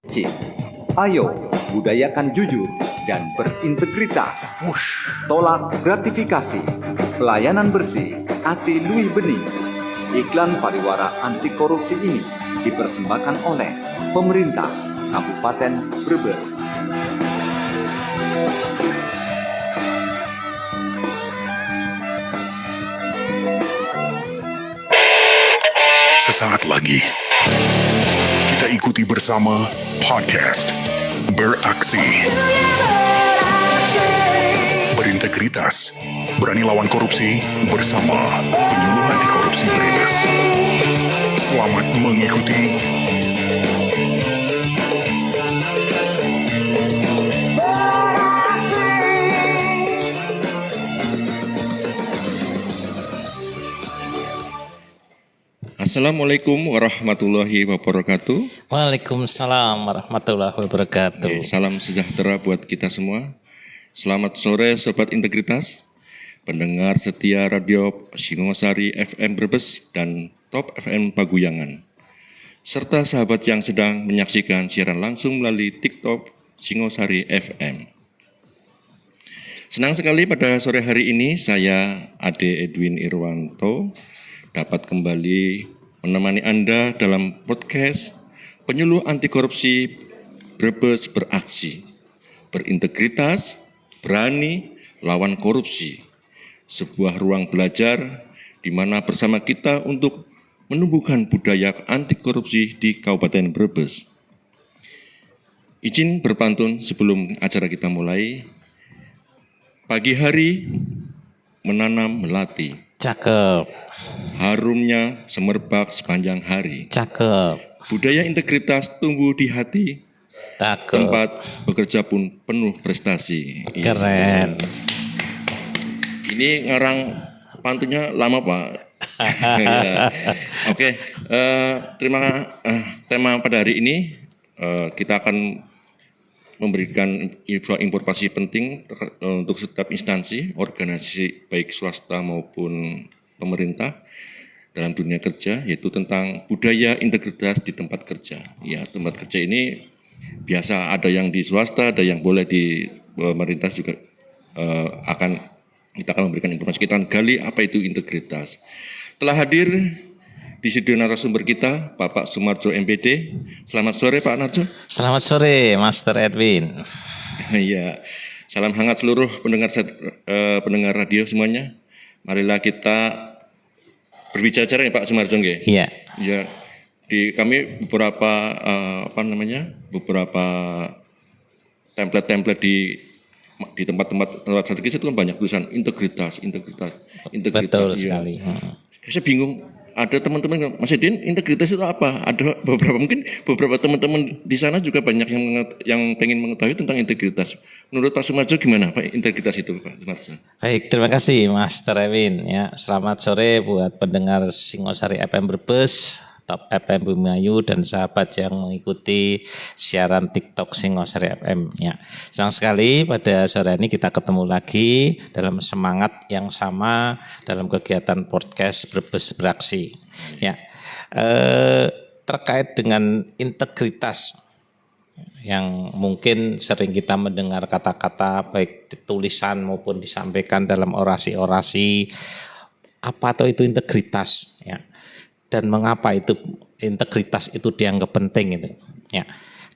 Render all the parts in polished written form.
C. Ayo, budayakan jujur dan berintegritas. Tolak gratifikasi. Pelayanan bersih, Ati Lui Bening. Iklan pariwara anti korupsi ini dipersembahkan oleh pemerintah Kabupaten Brebes. Sesaat lagi, kita ikuti bersama podcast Beraksi. Berintegritas, berani lawan korupsi bersama Penyuluh Anti Korupsi Brebes. Selamat mengikuti. Assalamualaikum warahmatullahi wabarakatuh. Waalaikumsalam warahmatullahi wabarakatuh. Salam sejahtera buat kita semua. Selamat sore Sobat Integritas, pendengar setia Radio Singosari FM Brebes dan Top FM Paguyangan, serta sahabat yang sedang menyaksikan siaran langsung melalui TikTok Singosari FM. Senang sekali pada sore hari ini saya Ade Edwin Irwanto dapat kembali menemani Anda dalam podcast Penyuluh Anti Korupsi Brebes Beraksi. Berintegritas, berani lawan korupsi. Sebuah ruang belajar di mana bersama kita untuk menumbuhkan budaya anti korupsi di Kabupaten Brebes. Izin berpantun sebelum acara kita mulai. Pagi hari menanam melati. Cakep, Harumnya semerbak sepanjang hari. cakep, Budaya integritas tumbuh di hati. cakep, Tempat bekerja pun penuh prestasi. Iya. keren. Ini ngarang pantunnya lama Pak. Ya. Oke, tema pada hari ini kita akan memberikan informasi penting untuk setiap instansi, organisasi baik swasta maupun pemerintah dalam dunia kerja, yaitu tentang budaya integritas di tempat kerja. Ya, tempat kerja ini biasa ada yang di swasta, ada yang boleh di pemerintah juga kita akan memberikan informasi, kita akan gali apa itu integritas. Telah hadir di studio narasumber kita, Bapak Sumarjo MPD. Selamat sore Pak Narjo. Selamat sore Master Edwin. Iya, salam hangat seluruh pendengar radio semuanya. Marilah kita berbicara ya Pak Sumarjo nggih. Iya. Ya, kami beberapa beberapa template di tempat-tempat strategis itu kan banyak tulisan integritas. Betul Iya. sekali. Saya bingung. Ada teman-teman, Mas Edin, integritas itu apa? Ada beberapa teman-teman di sana juga banyak yang pengen mengetahui tentang integritas. Menurut Pak Sumarjo gimana Pak integritas itu Pak Sumarjo? Baik, terima kasih Master Edwin. Ya, selamat sore buat pendengar Singosari FM Brebes, Top FM Bumayu dan sahabat yang mengikuti siaran TikTok Singosari FM. Ya, senang sekali pada sore ini kita ketemu lagi dalam semangat yang sama dalam kegiatan podcast Brebes Beraksi. Ya, terkait dengan integritas yang mungkin sering kita mendengar kata-kata baik di tulisan maupun disampaikan dalam orasi-orasi, apa atau itu integritas, ya. Dan mengapa itu integritas itu dianggap penting itu. Ya.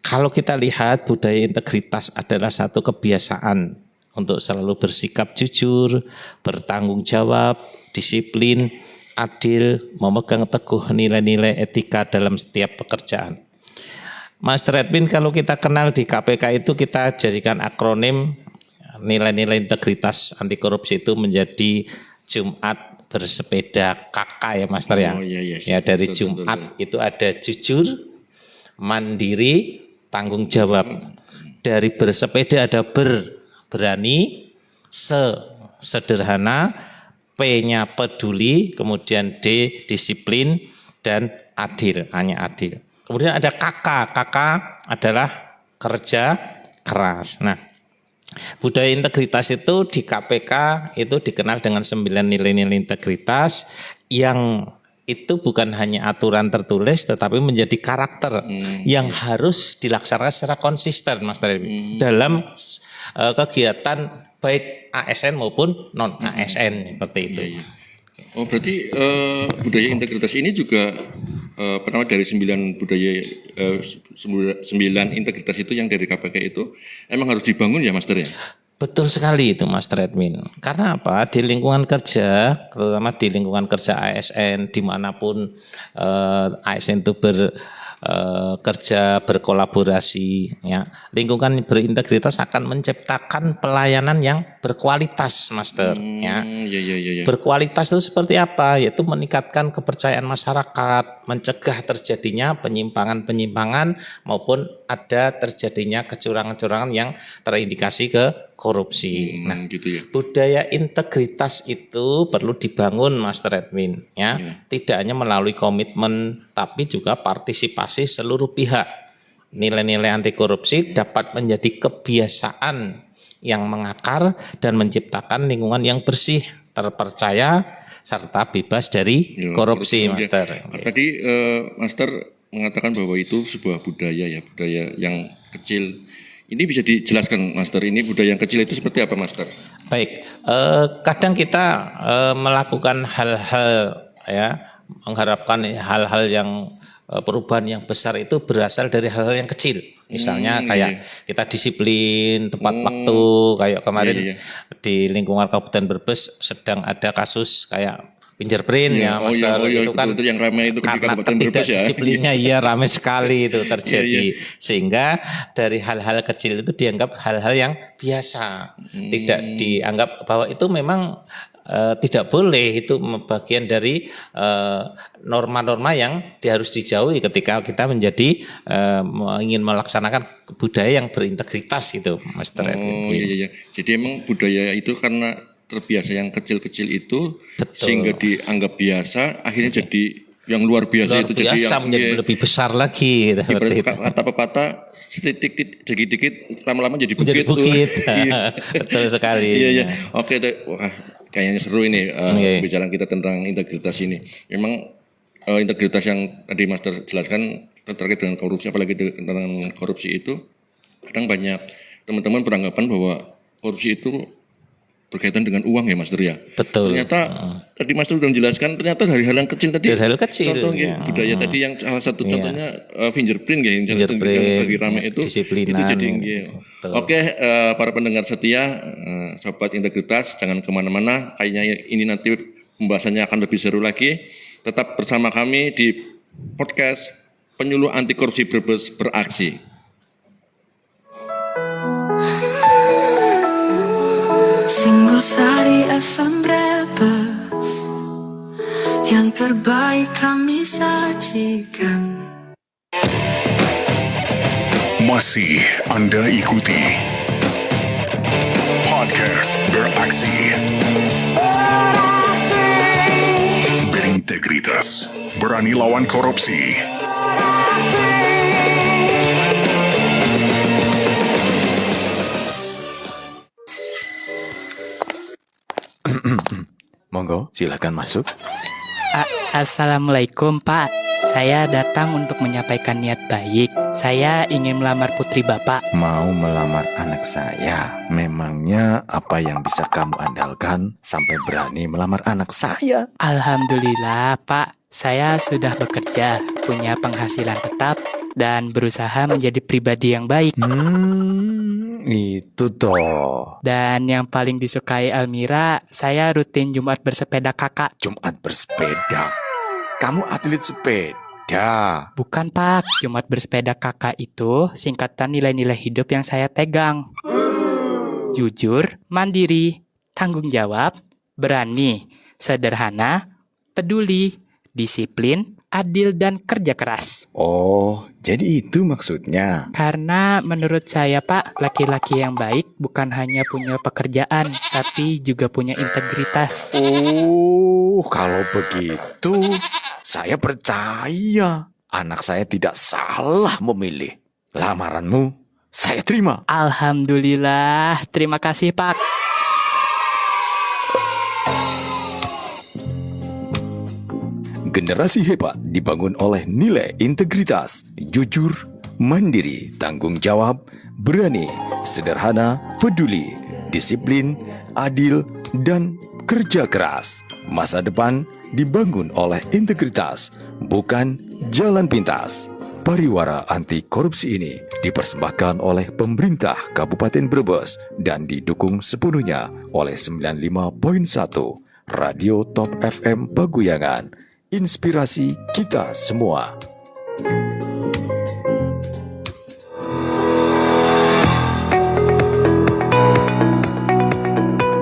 Kalau kita lihat budaya integritas adalah satu kebiasaan untuk selalu bersikap jujur, bertanggung jawab, disiplin, adil, memegang teguh nilai-nilai etika dalam setiap pekerjaan. Master Edwin, kalau kita kenal di KPK itu kita jadikan akronim nilai-nilai integritas anti korupsi itu menjadi Jumat bersepeda kakak ya Master ya. Oh, iya, Ya dari betul, Jumat itu ada jujur, mandiri, tanggung jawab. Dari bersepeda ada berani, sederhana, P-nya peduli, kemudian D disiplin dan adil, hanya adil. Kemudian ada kakak adalah kerja keras. Nah, budaya integritas itu di KPK itu dikenal dengan 9 nilai-nilai integritas yang itu bukan hanya aturan tertulis tetapi menjadi karakter yang harus dilaksanakan secara konsisten Mas Redwin dalam kegiatan baik ASN maupun non ASN seperti itu. Iya. Oh berarti budaya integritas ini juga pertama dari 9 budaya 9 integritas itu yang dari KPK itu emang harus dibangun ya Master ya? Betul sekali itu Mas Redwin. Karena apa? Di lingkungan kerja, terutama di lingkungan kerja ASN, dimanapun ASN itu kerja berkolaborasi, ya lingkungan berintegritas akan menciptakan pelayanan yang berkualitas, Master. Ya. Berkualitas itu seperti apa? Yaitu meningkatkan kepercayaan masyarakat, mencegah terjadinya penyimpangan-penyimpangan maupun ada terjadinya kecurangan-kecurangan yang terindikasi ke korupsi. Gitu ya. Budaya integritas itu perlu dibangun, Mas Redwin. Ya, tidak hanya melalui komitmen, tapi juga partisipasi seluruh pihak. Nilai-nilai anti korupsi dapat menjadi kebiasaan yang mengakar dan menciptakan lingkungan yang bersih, terpercaya, serta bebas dari korupsi, Master. Tadi Master mengatakan bahwa itu sebuah budaya ya, budaya yang kecil. Ini bisa dijelaskan, Master, ini budaya yang kecil itu seperti apa, Master? Baik, kadang kita melakukan hal-hal ya, mengharapkan hal-hal yang perubahan yang besar itu berasal dari hal-hal yang kecil. Misalnya kayak kita disiplin, tepat waktu, kayak kemarin di lingkungan Kabupaten Brebes sedang ada kasus kayak fingerprint ya Master, itu kan itu yang ramai itu karena ketidakdisiplinnya ramai sekali itu terjadi. Sehingga dari hal-hal kecil itu dianggap hal-hal yang biasa, tidak dianggap bahwa itu memang tidak boleh, itu bagian dari norma-norma yang harus dijauhi ketika kita menjadi ingin melaksanakan budaya yang berintegritas gitu, Master. Jadi emang budaya itu karena terbiasa yang kecil-kecil itu, betul, sehingga dianggap biasa, akhirnya jadi yang luar biasa, itu jadi yang menjadi lebih besar lagi. Kata pepatah, sedikit dikit lama-lama jadi bukit. Menjadi bukit. Betul sekali. Iya. Oke, wah, kayaknya seru ini pembicaraan kita tentang integritas ini. Memang integritas yang tadi Master jelaskan terkait dengan korupsi, apalagi tentang korupsi itu, kadang banyak teman-teman beranggapan bahwa korupsi itu berkaitan dengan uang ya Master ya. Betul. Ternyata tadi Master sudah menjelaskan ternyata dari hal yang kecil tadi. Dari hal kecil. Contohnya budaya tadi yang salah satu contohnya fingerprint ya, yang lagi ramai itu. Disiplinan. Itu jadi Oke, para pendengar setia, sobat integritas, jangan kemana-mana. Kayaknya ini nanti pembahasannya akan lebih seru lagi. Tetap bersama kami di podcast Penyuluh Anti Korupsi Brebes Beraksi. Singosari FM Brebes, yang terbaik kami sajikan. Masih Anda ikuti podcast Beraksi. Berintegritas, berani lawan korupsi. Monggo, silakan masuk. Assalamualaikum Pak. Saya datang untuk menyampaikan niat baik. Saya ingin melamar putri Bapak. Mau melamar anak saya? Memangnya apa yang bisa kamu andalkan sampai berani melamar anak saya? Alhamdulillah Pak, saya sudah bekerja, punya penghasilan tetap, dan berusaha menjadi pribadi yang baik. Itu toh. Dan yang paling disukai Almira, saya rutin Jumat bersepeda kakak. Jumat bersepeda? Kamu atlet sepeda? Bukan Pak, Jumat bersepeda kakak itu singkatan nilai-nilai hidup yang saya pegang. Jujur, mandiri, tanggung jawab, berani, sederhana, peduli, disiplin, adil, dan kerja keras. Oh, jadi itu maksudnya. Karena menurut saya Pak, laki-laki yang baik bukan hanya punya pekerjaan, tapi juga punya integritas. Oh, kalau begitu saya percaya anak saya tidak salah memilih. Lamaranmu saya terima. Alhamdulillah, terima kasih Pak. Generasi hebat dibangun oleh nilai integritas, jujur, mandiri, tanggung jawab, berani, sederhana, peduli, disiplin, adil, dan kerja keras. Masa depan dibangun oleh integritas, bukan jalan pintas. Pariwara anti korupsi ini dipersembahkan oleh pemerintah Kabupaten Brebes dan didukung sepenuhnya oleh 95.1 Radio Top FM Paguyangan. Inspirasi kita semua.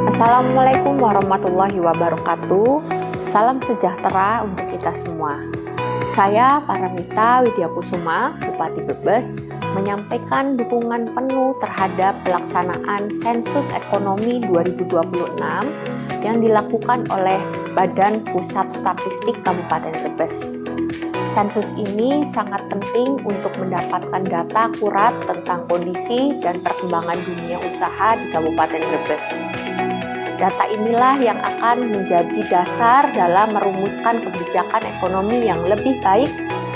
Assalamualaikum warahmatullahi wabarakatuh. Salam sejahtera untuk kita semua. Saya Paramita Widyakusuma, Bupati Brebes, menyampaikan dukungan penuh terhadap pelaksanaan Sensus Ekonomi 2026 yang dilakukan oleh Badan Pusat Statistik Kabupaten Brebes. Sensus ini sangat penting untuk mendapatkan data akurat tentang kondisi dan perkembangan dunia usaha di Kabupaten Brebes. Data inilah yang akan menjadi dasar dalam merumuskan kebijakan ekonomi yang lebih baik,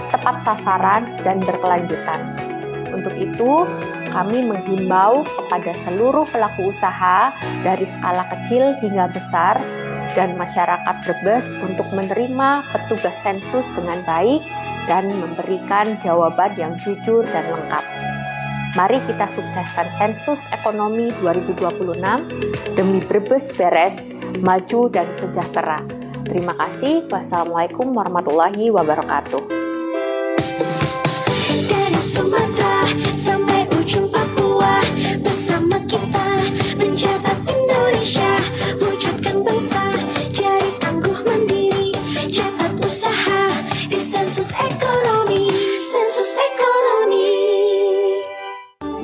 tepat sasaran, dan berkelanjutan. Untuk itu, kami menghimbau kepada seluruh pelaku usaha dari skala kecil hingga besar dan masyarakat Brebes untuk menerima petugas sensus dengan baik dan memberikan jawaban yang jujur dan lengkap. Mari kita sukseskan Sensus Ekonomi 2026 demi Brebes beres, maju dan sejahtera. Terima kasih. Wassalamualaikum warahmatullahi wabarakatuh. Dari Sumatera sampai ujung Papua, bersama kita mencatat Indonesia, wujudkan bangsa jadi tangguh mandiri, catat usaha di Sensus Ekonomi, Sensus Ekonomi.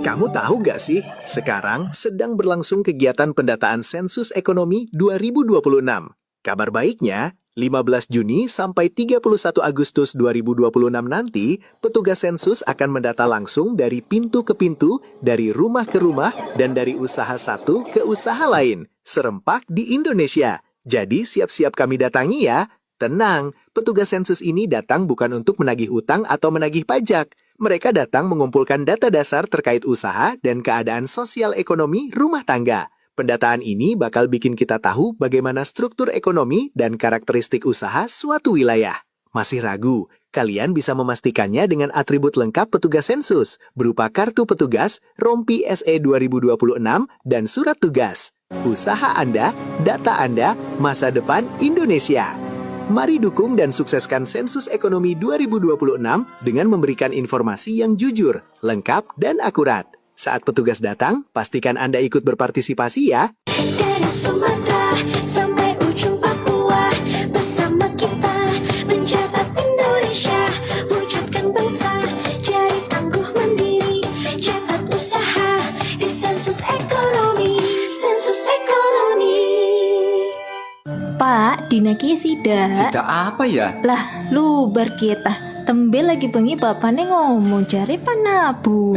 Kamu tahu gak sih, sekarang sedang berlangsung kegiatan pendataan Sensus Ekonomi 2026. Kabar baiknya, 15 Juni sampai 31 Agustus 2026 nanti, petugas sensus akan mendata langsung dari pintu ke pintu, dari rumah ke rumah, dan dari usaha satu ke usaha lain, serempak di Indonesia. Jadi siap-siap kami datangi ya. Tenang, petugas sensus ini datang bukan untuk menagih utang atau menagih pajak. Mereka datang mengumpulkan data dasar terkait usaha dan keadaan sosial ekonomi rumah tangga. Pendataan ini bakal bikin kita tahu bagaimana struktur ekonomi dan karakteristik usaha suatu wilayah. Masih ragu? Kalian bisa memastikannya dengan atribut lengkap petugas sensus, berupa kartu petugas, rompi SE 2026, dan surat tugas. Usaha Anda, data Anda, masa depan Indonesia. Mari dukung dan sukseskan Sensus Ekonomi 2026 dengan memberikan informasi yang jujur, lengkap, dan akurat. Saat petugas datang, pastikan Anda ikut berpartisipasi ya. Dari Sumatera sampai ujung Papua, bersama kita mencatat Indonesia, wujudkan bangsa jadi tangguh mandiri, catat usaha di Sensus Ekonomi, Sensus Ekonomi. Pak, dina ki sida. Sida apa ya? Lah, lu berkita. Tembe lagi bengi bapaknya ngomong cari panabung.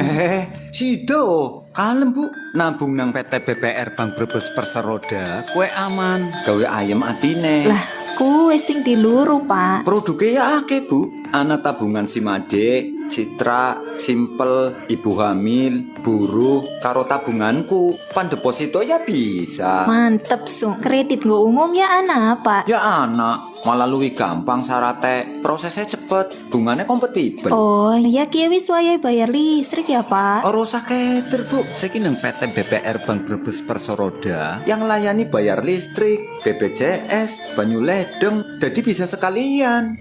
Sida, kalem bu. Nabung nang PT BPR Bank Brebes Perseroda, kue aman. Gawe ayem atine. Lah, kue sing diluru, Pak. Produknya ya akeh bu. Ana tabungan Simade, Citra, Simpel, Ibu Hamil, Buruh, karo tabunganku. Pandeposito ya bisa. Mantep, Sung. Kredit nggak umum ya anak, Pak? Ya anak, malah luwih gampang syaratnya. Prosesnya cepet, bunganya kompatibel. Oh, iya kia wis wayahe bayar listrik ya, Pak? Ora usah keter bu. Saiki nang PT BPR Bank Brebes Perseroda yang layani bayar listrik, BPJS, banyu ledeng, jadi bisa sekalian.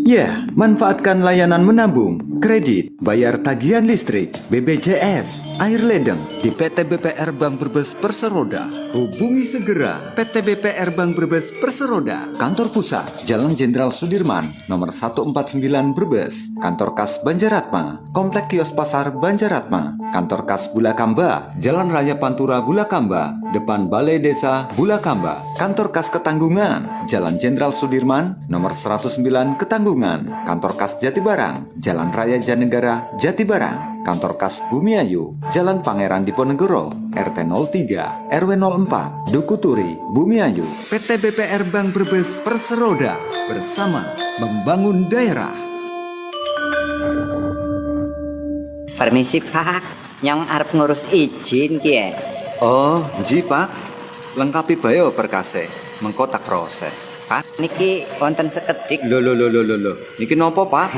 Ya, manfaatkan layanan menabung, kredit, bayar tagihan listrik, BPJS, air ledeng di PT BPR Bank Brebes Perseroda. Hubungi segera PT BPR Bank Brebes Perseroda. Kantor Pusat, Jalan Jenderal Sudirman, nomor 149 Brebes. Kantor Kas Banjaratma, Komplek Kios Pasar Banjaratma. Kantor Kas Bulakamba, Jalan Raya Pantura Bulakamba, depan Balai Desa Bulakamba. Kantor Kas Ketanggungan, Jalan Jenderal Sudirman, nomor 109 Ketanggungan. Kantor Kas Jatibarang, Jalan Raya Raya Janegara, Jatibarang, Kantor Kas Bumiayu, Jalan Pangeran Diponegoro, RT 03, RW 04, Dukuturi, Bumiayu, PT BPR Bank Brebes Perseroda, bersama membangun daerah. Permisi Pak, nyong arep ngurus izin ki. Oh, ji Pak, lengkapi bayo berkase, mengko tak proses. Pak, niki wonten sekedik. Loh, niki nopo Pak?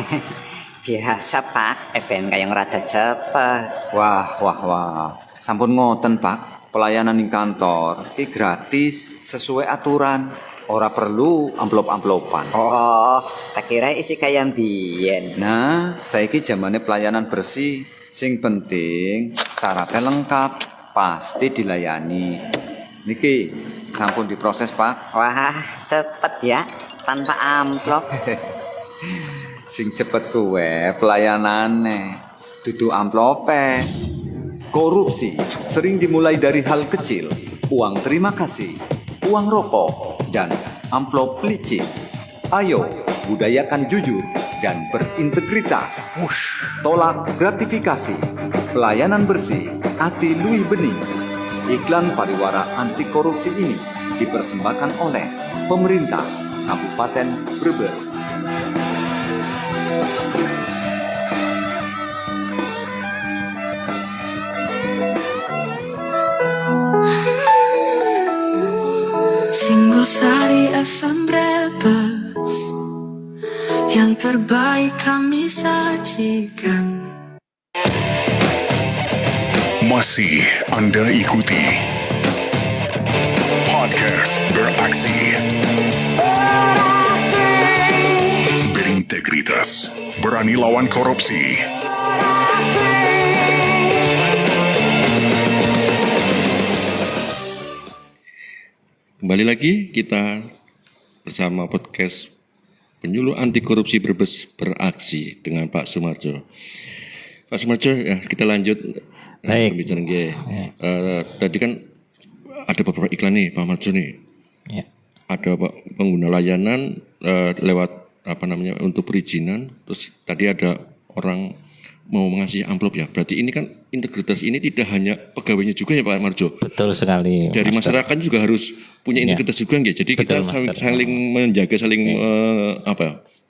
Biasa Pak, event kayong rada cepet. Wah, sampun ngoten Pak, pelayanan ing kantor, iki gratis, sesuai aturan, ora perlu amplop-amplopan. Oh, tak kira isi kayak biyen. Nah, saiki zamane pelayanan bersih, sing penting syaratnya lengkap, pasti dilayani. Niki sampun diproses Pak. Wah, cepet ya, tanpa amplop. Sing cepet kuwe pelayanane, dudu amplope. Korupsi sering dimulai dari hal kecil, uang terima kasih, uang rokok, dan amplop licin. Ayo, budayakan jujur dan berintegritas. Tolak gratifikasi, pelayanan bersih, ati luwih bening. Iklan pariwara anti korupsi ini dipersembahkan oleh pemerintah Kabupaten Brebes. Singosari FM Brebes, yang terbaik kami sajikan. Masih Anda ikuti Podcast Beraksi. Berintegritas, berani lawan korupsi. Kembali lagi kita bersama podcast Penyuluh Anti Korupsi Brebes Beraksi dengan Pak Sumarjo. Pak Sumarjo, ya, kita lanjut. Baik. Pembicaraan tadi kan ada beberapa iklan nih Pak Marjo nih. Ya. Ada pengguna layanan lewat untuk perizinan. Terus tadi ada orang mau mengasih amplop ya. Berarti ini kan integritas ini tidak hanya pegawainya juga ya Pak Marjo. Betul sekali. Dari Master. masyarakat juga harus punya integritas juga nggak. Jadi Betul, kita Master. saling menjaga, saling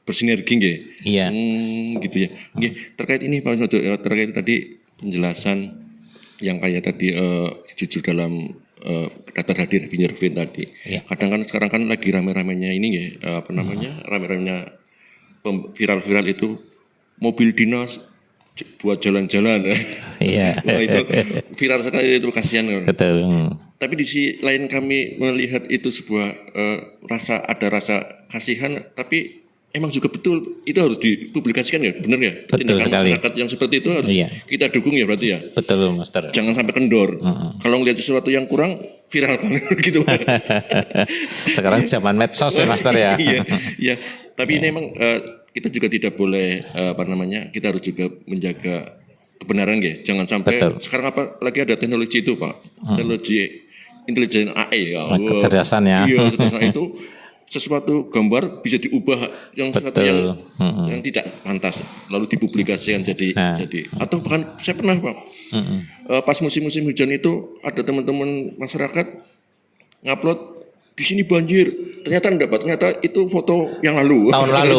bersinergi nggak. Iya. Gitu ya. Nggih, terkait ini Pak Marjo, terkait tadi penjelasan yang kayak tadi jujur dalam data hadir fingerprint tadi. Iya. Kadang kan sekarang kan lagi rame-ramenya ini ya, rame-ramenya viral-viral itu mobil dinas buat jalan-jalan. Iya. Nah, itu viral sekali, itu kasihan. Betul. Tapi di sisi lain kami melihat itu sebuah ada rasa kasihan, tapi emang juga betul itu harus dipublikasikan ya, benar ya? Betul Tindakan sekali. masyarakat yang seperti itu harus kita dukung ya berarti ya. Betul, Master. Jangan sampai kendor. Kalau ngelihat sesuatu yang kurang viralkan gitu. Sekarang zaman medsos ya, Master ya. Iya. Tapi ini emang kita juga tidak boleh kita harus juga menjaga kebenaran ya. Jangan sampai sekarang lagi ada teknologi itu Pak. Teknologi intelijen AI ya. Kecerdasan ya. Iya, kecerdasan itu sesuatu gambar bisa diubah yang sesuatu yang tidak pantas lalu dipublikasikan jadi atau bahkan saya pernah Pak pas musim-musim hujan itu ada teman-teman masyarakat ngupload di sini banjir, ternyata itu foto yang lalu tahun lalu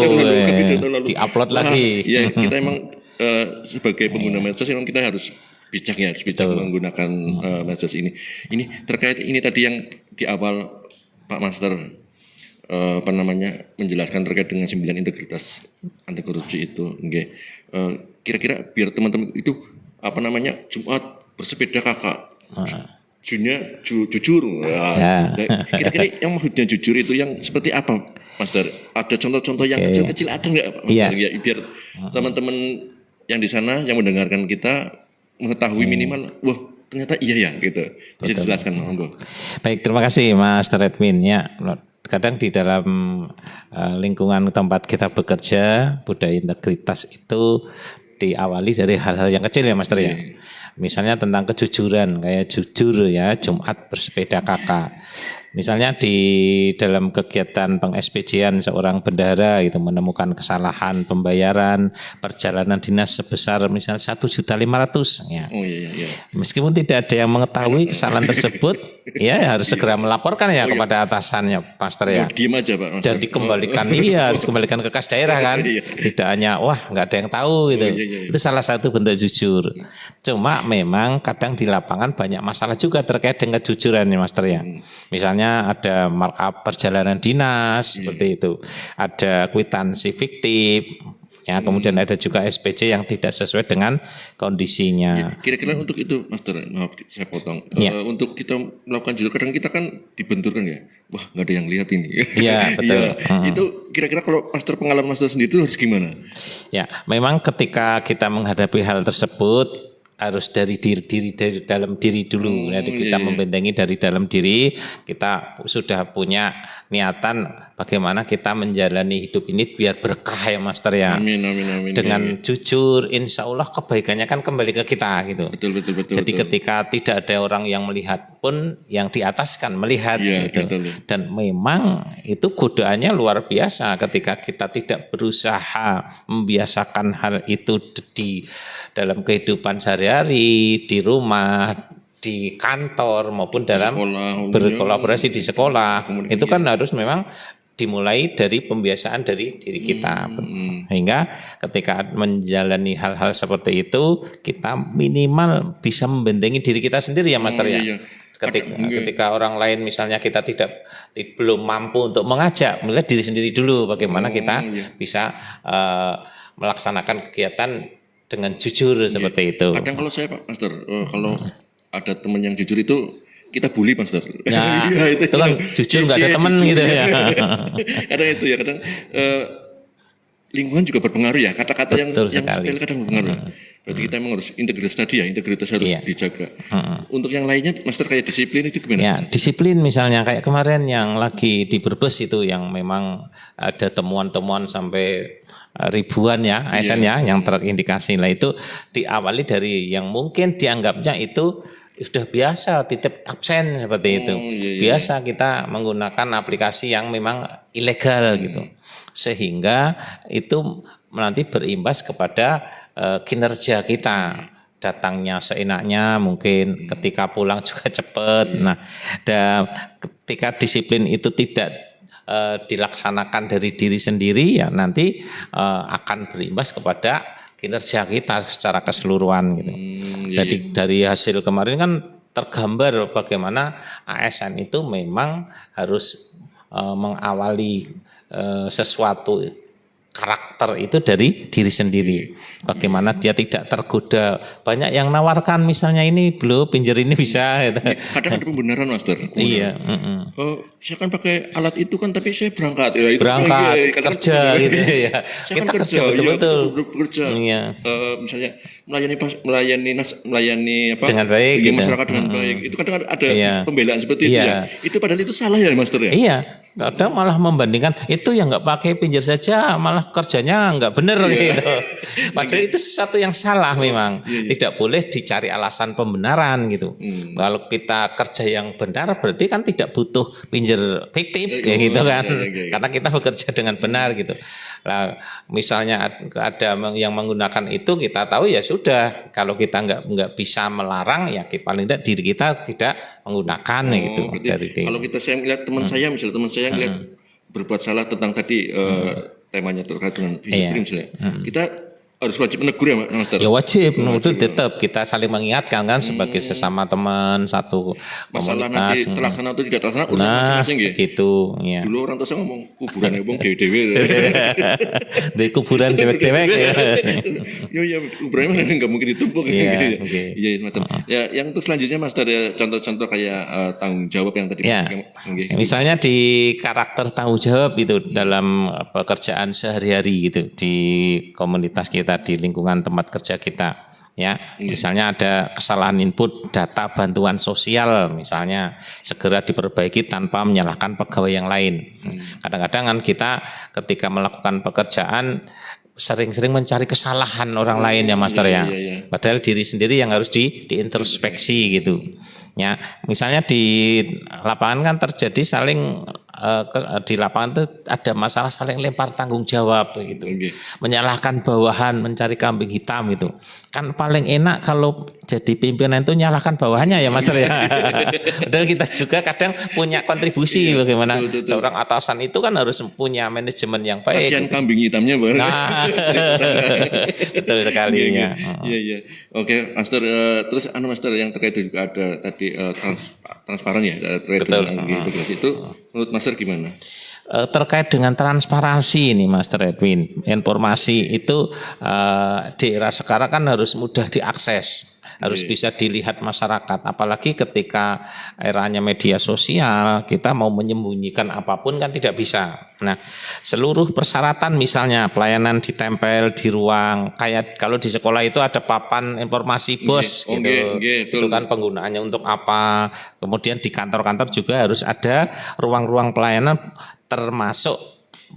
diupload Wah, lagi. ya kita emang sebagai pengguna medsos memang kita harus bijak menggunakan medsos ini terkait ini tadi yang di awal Pak Master menjelaskan terkait dengan 9 integritas anti korupsi itu. Kira-kira biar teman-teman itu Jumat bersepeda kakak. Junya jujur. Nah, kira-kira yang maksudnya jujur itu yang seperti apa, Master? Ada contoh-contoh yang kecil-kecil ada nggak, Pak? Iya. Ya, biar teman-teman yang di sana yang mendengarkan kita mengetahui minimal, wah ternyata iya ya gitu. Bisa dijelaskan, monggo. Baik, terima kasih Master Edwin ya. Kadang di dalam lingkungan tempat kita bekerja, budaya integritas itu diawali dari hal-hal yang kecil ya Master ya. Misalnya tentang kejujuran, kayak jujur ya, Jumat bersepeda kakak. Misalnya di dalam kegiatan peng-SPJ-an seorang bendahara itu menemukan kesalahan pembayaran perjalanan dinas sebesar misalnya 1.500.000 ya. Oh iya. Meskipun tidak ada yang mengetahui kesalahan tersebut, ya harus segera melaporkan ya kepada atasannya, Master ya. Diam aja Pak Master. Dan dikembalikan, iya harus dikembalikan ke kas daerah kan. Iya. Tidak hanya wah nggak ada yang tahu gitu. Iya. Itu salah satu bentuk jujur. Cuma memang kadang di lapangan banyak masalah juga terkait dengan kejujuran ya Master ya. Misalnya ada markup perjalanan dinas seperti itu. Ada kwitansi fiktif. Ya, kemudian ada juga SPJ yang tidak sesuai dengan kondisinya. Kira-kira untuk itu, Master, maaf saya potong. Ya. Untuk kita melakukan jujur, kadang kita kan dibenturkan ya. Wah, nggak ada yang lihat ini. Iya, betul. Itu kira-kira kalau Master pengalaman Master sendiri itu harus gimana? Ya, memang ketika kita menghadapi hal tersebut harus dari dalam diri dulu. Jadi kita membentengi dari dalam diri. Kita sudah punya niatan bagaimana kita menjalani hidup ini biar berkah ya Master ya. Amin. Dengan jujur, insya Allah kebaikannya kan kembali ke kita gitu. Betul. Jadi ketika tidak ada orang yang melihat pun yang di atas kan melihat gitu. Betul. Dan memang itu godaannya luar biasa ketika kita tidak berusaha membiasakan hal itu di dalam kehidupan sehari-hari, di rumah, di kantor maupun dalam berkolaborasi di sekolah. Itu kan harus memang dimulai dari pembiasaan dari diri kita. Sehingga ketika menjalani hal-hal seperti itu, kita minimal bisa membentengi diri kita sendiri ya Master ya. Ketika orang lain misalnya kita belum mampu untuk mengajak, melihat diri sendiri dulu bagaimana kita bisa melaksanakan kegiatan dengan jujur seperti itu. Kadang kalau saya Pak Master, kalau ada teman yang jujur itu kita bully Master. Nah, itu kan jujur nggak ada teman gitu ya. Kadang itu ya, kadang lingkungan juga berpengaruh ya. Kata-kata yang sepele kadang berpengaruh. Berarti kita memang harus integritas tadi ya, integritas harus dijaga. Untuk yang lainnya Master kayak disiplin itu gimana? Ya, disiplin misalnya kayak kemarin yang lagi di Brebes itu yang memang ada temuan-temuan sampai ribuan ya ASN ya yang terindikasi. Lah itu diawali dari yang mungkin dianggapnya itu sudah biasa titip absen seperti itu. Biasa kita menggunakan aplikasi yang memang ilegal gitu. Sehingga itu nanti berimbas kepada kinerja kita. Datangnya seenaknya mungkin ketika pulang juga cepat. Nah, dan ketika disiplin itu tidak dilaksanakan dari diri sendiri ya nanti akan berimbas kepada kinerja kita secara keseluruhan gitu. Jadi dari hasil kemarin kan tergambar bagaimana ASN itu memang harus mengawali sesuatu karakter itu dari diri sendiri. Bagaimana dia tidak tergoda. Banyak yang nawarkan misalnya ini belum pinjer ini bisa. Gitu. Kadang ada pembenaran Master. Iya. Saya kan pakai alat itu kan tapi saya berangkat. Ya, itu berangkat kerja gitu ya. Saya kita kan kerja betul-betul. Bekerja. Iya. Misalnya melayani apa? Dengan baik. Gitu. Masyarakat dengan baik. Itu kadang ada pembelaan seperti itu ya. Itu padahal itu salah ya Master ya. Iya. Kadang malah membandingkan itu yang nggak pakai pinjir saja malah kerjanya nggak benar gitu. Padahal itu sesuatu yang salah memang. Tidak boleh dicari alasan pembenaran gitu. Kalau kita kerja yang benar berarti kan tidak butuh pinjir fiktif kayak gitu kan. Karena kita bekerja dengan benar gitu. Nah, misalnya ada yang menggunakan itu kita tahu ya sudah. Kalau kita nggak bisa melarang ya paling tidak diri kita tidak menggunakan gitu. Kalau saya melihat teman saya misalnya teman saya ngelihat berbuat salah tentang tadi temanya terkait dengan disiplin misalnya. Kita harus wajib menegur ya Master? Ya wajib, itu tetap kita saling mengingatkan kan sebagai sesama teman satu masalah komunitas. Nanti terlaksana atau tidak terlaksana urusan masing-masing ya? Gitu ya. Dulu orang tua saya ngomong kuburan ya bang dewe-dewe. Di kuburan dewek-dewek ya. Ya kuburannya mana nggak mungkin ditumpuk. Iya semacam. Ya yang untuk selanjutnya Master ya contoh-contoh kayak tanggung jawab yang tadi. Ya. Misalnya di karakter tanggung jawab itu dalam pekerjaan sehari-hari gitu di komunitas kita di lingkungan tempat kerja kita ya. Misalnya ada kesalahan input data bantuan sosial misalnya segera diperbaiki tanpa menyalahkan pegawai yang lain. Kadang-kadang kan kita ketika melakukan pekerjaan sering-sering mencari kesalahan orang lain ya Master ya. Padahal diri sendiri yang harus diintrospeksi gitu. Ya, misalnya di lapangan kan terjadi saling di lapangan itu ada masalah saling lempar tanggung jawab gitu. Menyalahkan bawahan, mencari kambing hitam itu. Kan paling enak kalau jadi pimpinan itu nyalahkan bawahannya ya Master ya. Padahal kita juga kadang punya kontribusi bagaimana seorang atasan itu kan harus punya manajemen yang baik. Kasihan kambing hitamnya Bang. Nah, betul sekali ya. Iya. Oke, Master, terus Master yang terkait juga ada tadi transparan ya terkait dengan integrasi itu menurut Master gimana? Terkait dengan transparansi ini Master Edwin, informasi itu di era sekarang kan harus mudah diakses, harus bisa dilihat masyarakat, apalagi ketika eranya media sosial, kita mau menyembunyikan apapun kan tidak bisa. Nah, seluruh persyaratan misalnya pelayanan ditempel di ruang, kayak kalau di sekolah itu ada papan informasi bos gitu. Itu kan penggunaannya untuk apa. Kemudian di kantor-kantor juga harus ada ruang-ruang pelayanan termasuk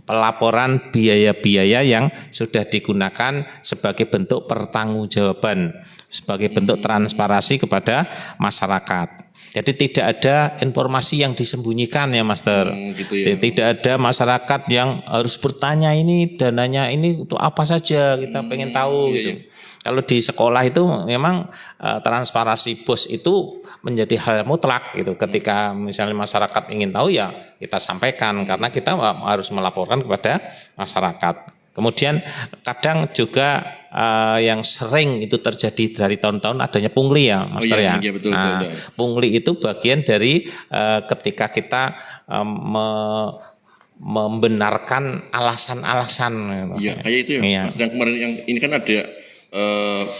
pelaporan biaya-biaya yang sudah digunakan sebagai bentuk pertanggungjawaban, sebagai bentuk transparansi kepada masyarakat. Jadi tidak ada informasi yang disembunyikan ya Master. Gitu ya. Tidak ada masyarakat yang harus bertanya ini dananya ini untuk apa saja, kita pengen tahu gitu. Kalau di sekolah itu memang transparansi bos itu menjadi hal mutlak gitu. Ketika misalnya masyarakat ingin tahu ya kita sampaikan karena kita harus melaporkan kepada masyarakat. Kemudian kadang juga yang sering itu terjadi dari tahun-tahun adanya pungli ya Master ya. Iya, betul. Pungli itu bagian dari ketika kita membenarkan alasan-alasan. Iya, kayak itu ya. Iya. Mas, dan kemarin yang ini kan ada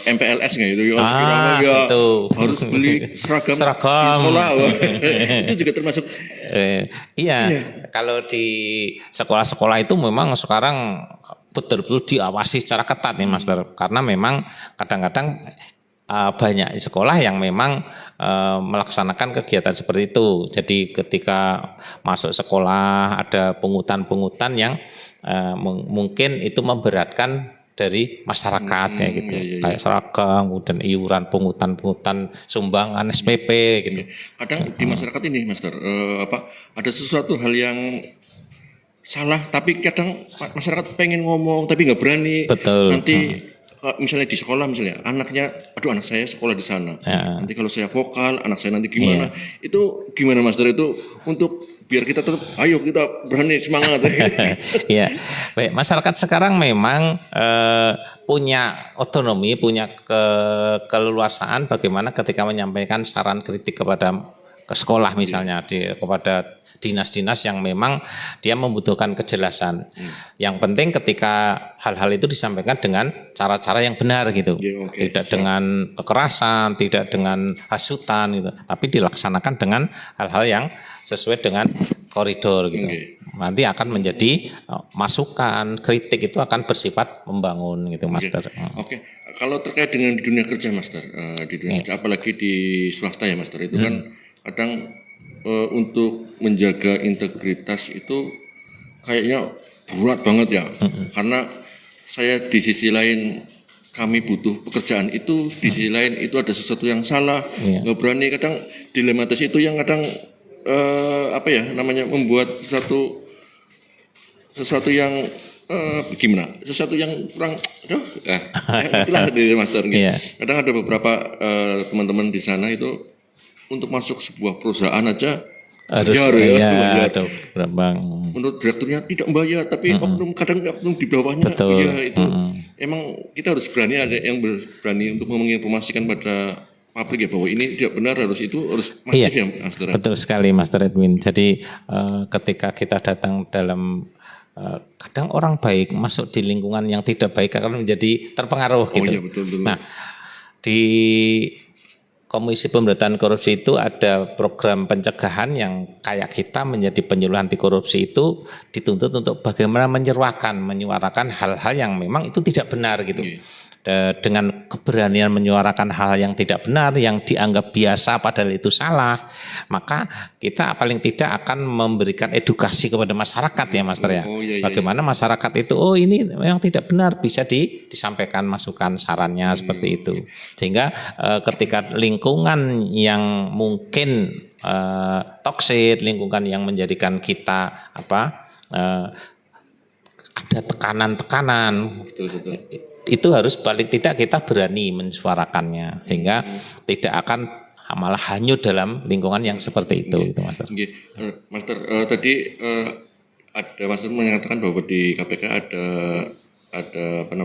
MPLS nggak itu? Itu harus beli seragam di sekolah. Itu juga termasuk. Iya, kalau di sekolah-sekolah itu memang sekarang betul-betul diawasi secara ketat nih Master, karena memang kadang-kadang banyak sekolah yang memang melaksanakan kegiatan seperti itu. Jadi ketika masuk sekolah ada pungutan-pungutan yang mungkin itu memberatkan dari masyarakat kayak gitu, kayak seragam, kemudian iuran, pungutan sumbangan SPP gitu. Kadang di masyarakat ini, Master, ada sesuatu hal yang salah, tapi kadang masyarakat pengen ngomong tapi nggak berani. Betul. Nanti misalnya di sekolah misalnya anaknya, aduh anak saya sekolah di sana. Nanti kalau saya vokal, anak saya nanti gimana? Itu gimana Master itu untuk biar kita tetap, ayo kita berani semangat. Ya, baik. Masyarakat sekarang memang punya otonomi, punya keleluasaan bagaimana ketika menyampaikan saran kritik kepada sekolah misalnya, kepada dinas-dinas yang memang dia membutuhkan kejelasan. Yang penting ketika hal-hal itu disampaikan dengan cara-cara yang benar gitu, tidak dengan kekerasan, tidak dengan hasutan gitu, tapi dilaksanakan dengan hal-hal yang sesuai dengan koridor gitu. Nanti akan menjadi masukan, kritik itu akan bersifat membangun gitu Master. Oke. Kalau terkait dengan di dunia kerja Master, di dunia kerja apalagi di swasta ya Master, itu kan kadang untuk menjaga integritas itu kayaknya berat banget ya. Karena saya di sisi lain kami butuh pekerjaan itu, di sisi lain itu ada sesuatu yang salah, nggak berani, kadang dilematis itu yang kadang membuat sesuatu yang gimana? Sesuatu yang kurang itulah di Master gitu. Kadang ada beberapa teman-teman di sana itu untuk masuk sebuah perusahaan aja harus bayar. Berapa? Menurut direkturnya tidak membayar, tapi kadang oknum di bawahnya itu emang kita harus berani, ada yang berani untuk menginformasikan pada publik ya bahwa ini tidak benar, harus masif ya Master. Betul sekali Master Edwin. Jadi ketika kita datang dalam kadang orang baik masuk di lingkungan yang tidak baik akan menjadi terpengaruh gitu. Iya, betul. Nah, di Komisi Pemberantasan Korupsi itu ada program pencegahan yang kayak kita menjadi penyuluh anti korupsi itu dituntut untuk bagaimana menyuarakan hal-hal yang memang itu tidak benar gitu. dengan keberanian menyuarakan hal yang tidak benar, yang dianggap biasa padahal itu salah, maka kita paling tidak akan memberikan edukasi kepada masyarakat ya Master ya. Bagaimana masyarakat itu, oh ini yang tidak benar, bisa disampaikan masukan sarannya seperti itu. Sehingga ketika lingkungan yang mungkin toksik, lingkungan yang menjadikan kita ada tekanan-tekanan, itu harus paling tidak kita berani mensuarakannya, sehingga tidak akan malah hanyut dalam lingkungan yang seperti itu, gitu Master. Master, tadi ada Master mengatakan bahwa di KPK ada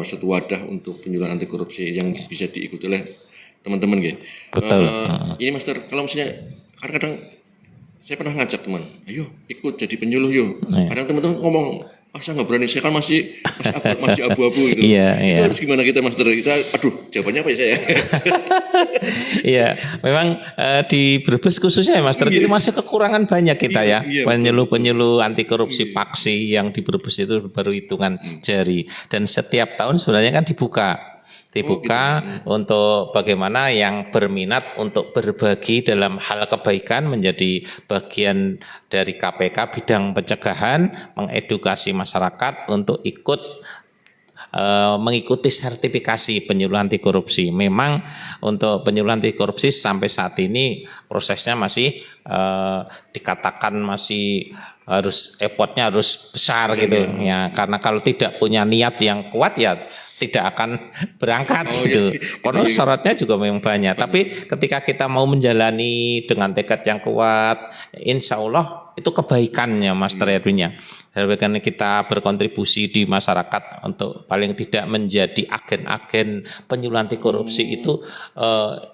satu wadah untuk penyuluhan anti korupsi yang bisa diikuti oleh teman-teman, gitu. Betul. Ini Master, kalau misalnya kadang-kadang saya pernah ngajak teman, ayo ikut jadi penyuluh yuk. Kadang teman-teman ngomong, saya nggak berani, saya kan masih abu-abu gitu. Itu harus gimana kita Master? Jawabannya apa ya saya? Iya, memang di Brebes khususnya ya Master, itu masih kekurangan banyak kita ya. Penyuluh anti korupsi Paksi yang di Brebes itu baru hitungan jari. Dan setiap tahun sebenarnya kan dibuka untuk bagaimana yang berminat untuk berbagi dalam hal kebaikan menjadi bagian dari KPK bidang pencegahan, mengedukasi masyarakat untuk ikut mengikuti sertifikasi penyuluh anti korupsi. Memang untuk penyuluh anti korupsi sampai saat ini prosesnya masih dikatakan masih effortnya harus besar gitu ya, karena kalau tidak punya niat yang kuat ya tidak akan berangkat gitu. Karena syaratnya juga memang banyak. Tapi ketika kita mau menjalani dengan tekad yang kuat, insya Allah itu kebaikannya Master Edwin ya. Karena kita berkontribusi di masyarakat untuk paling tidak menjadi agen-agen penyuluh anti korupsi itu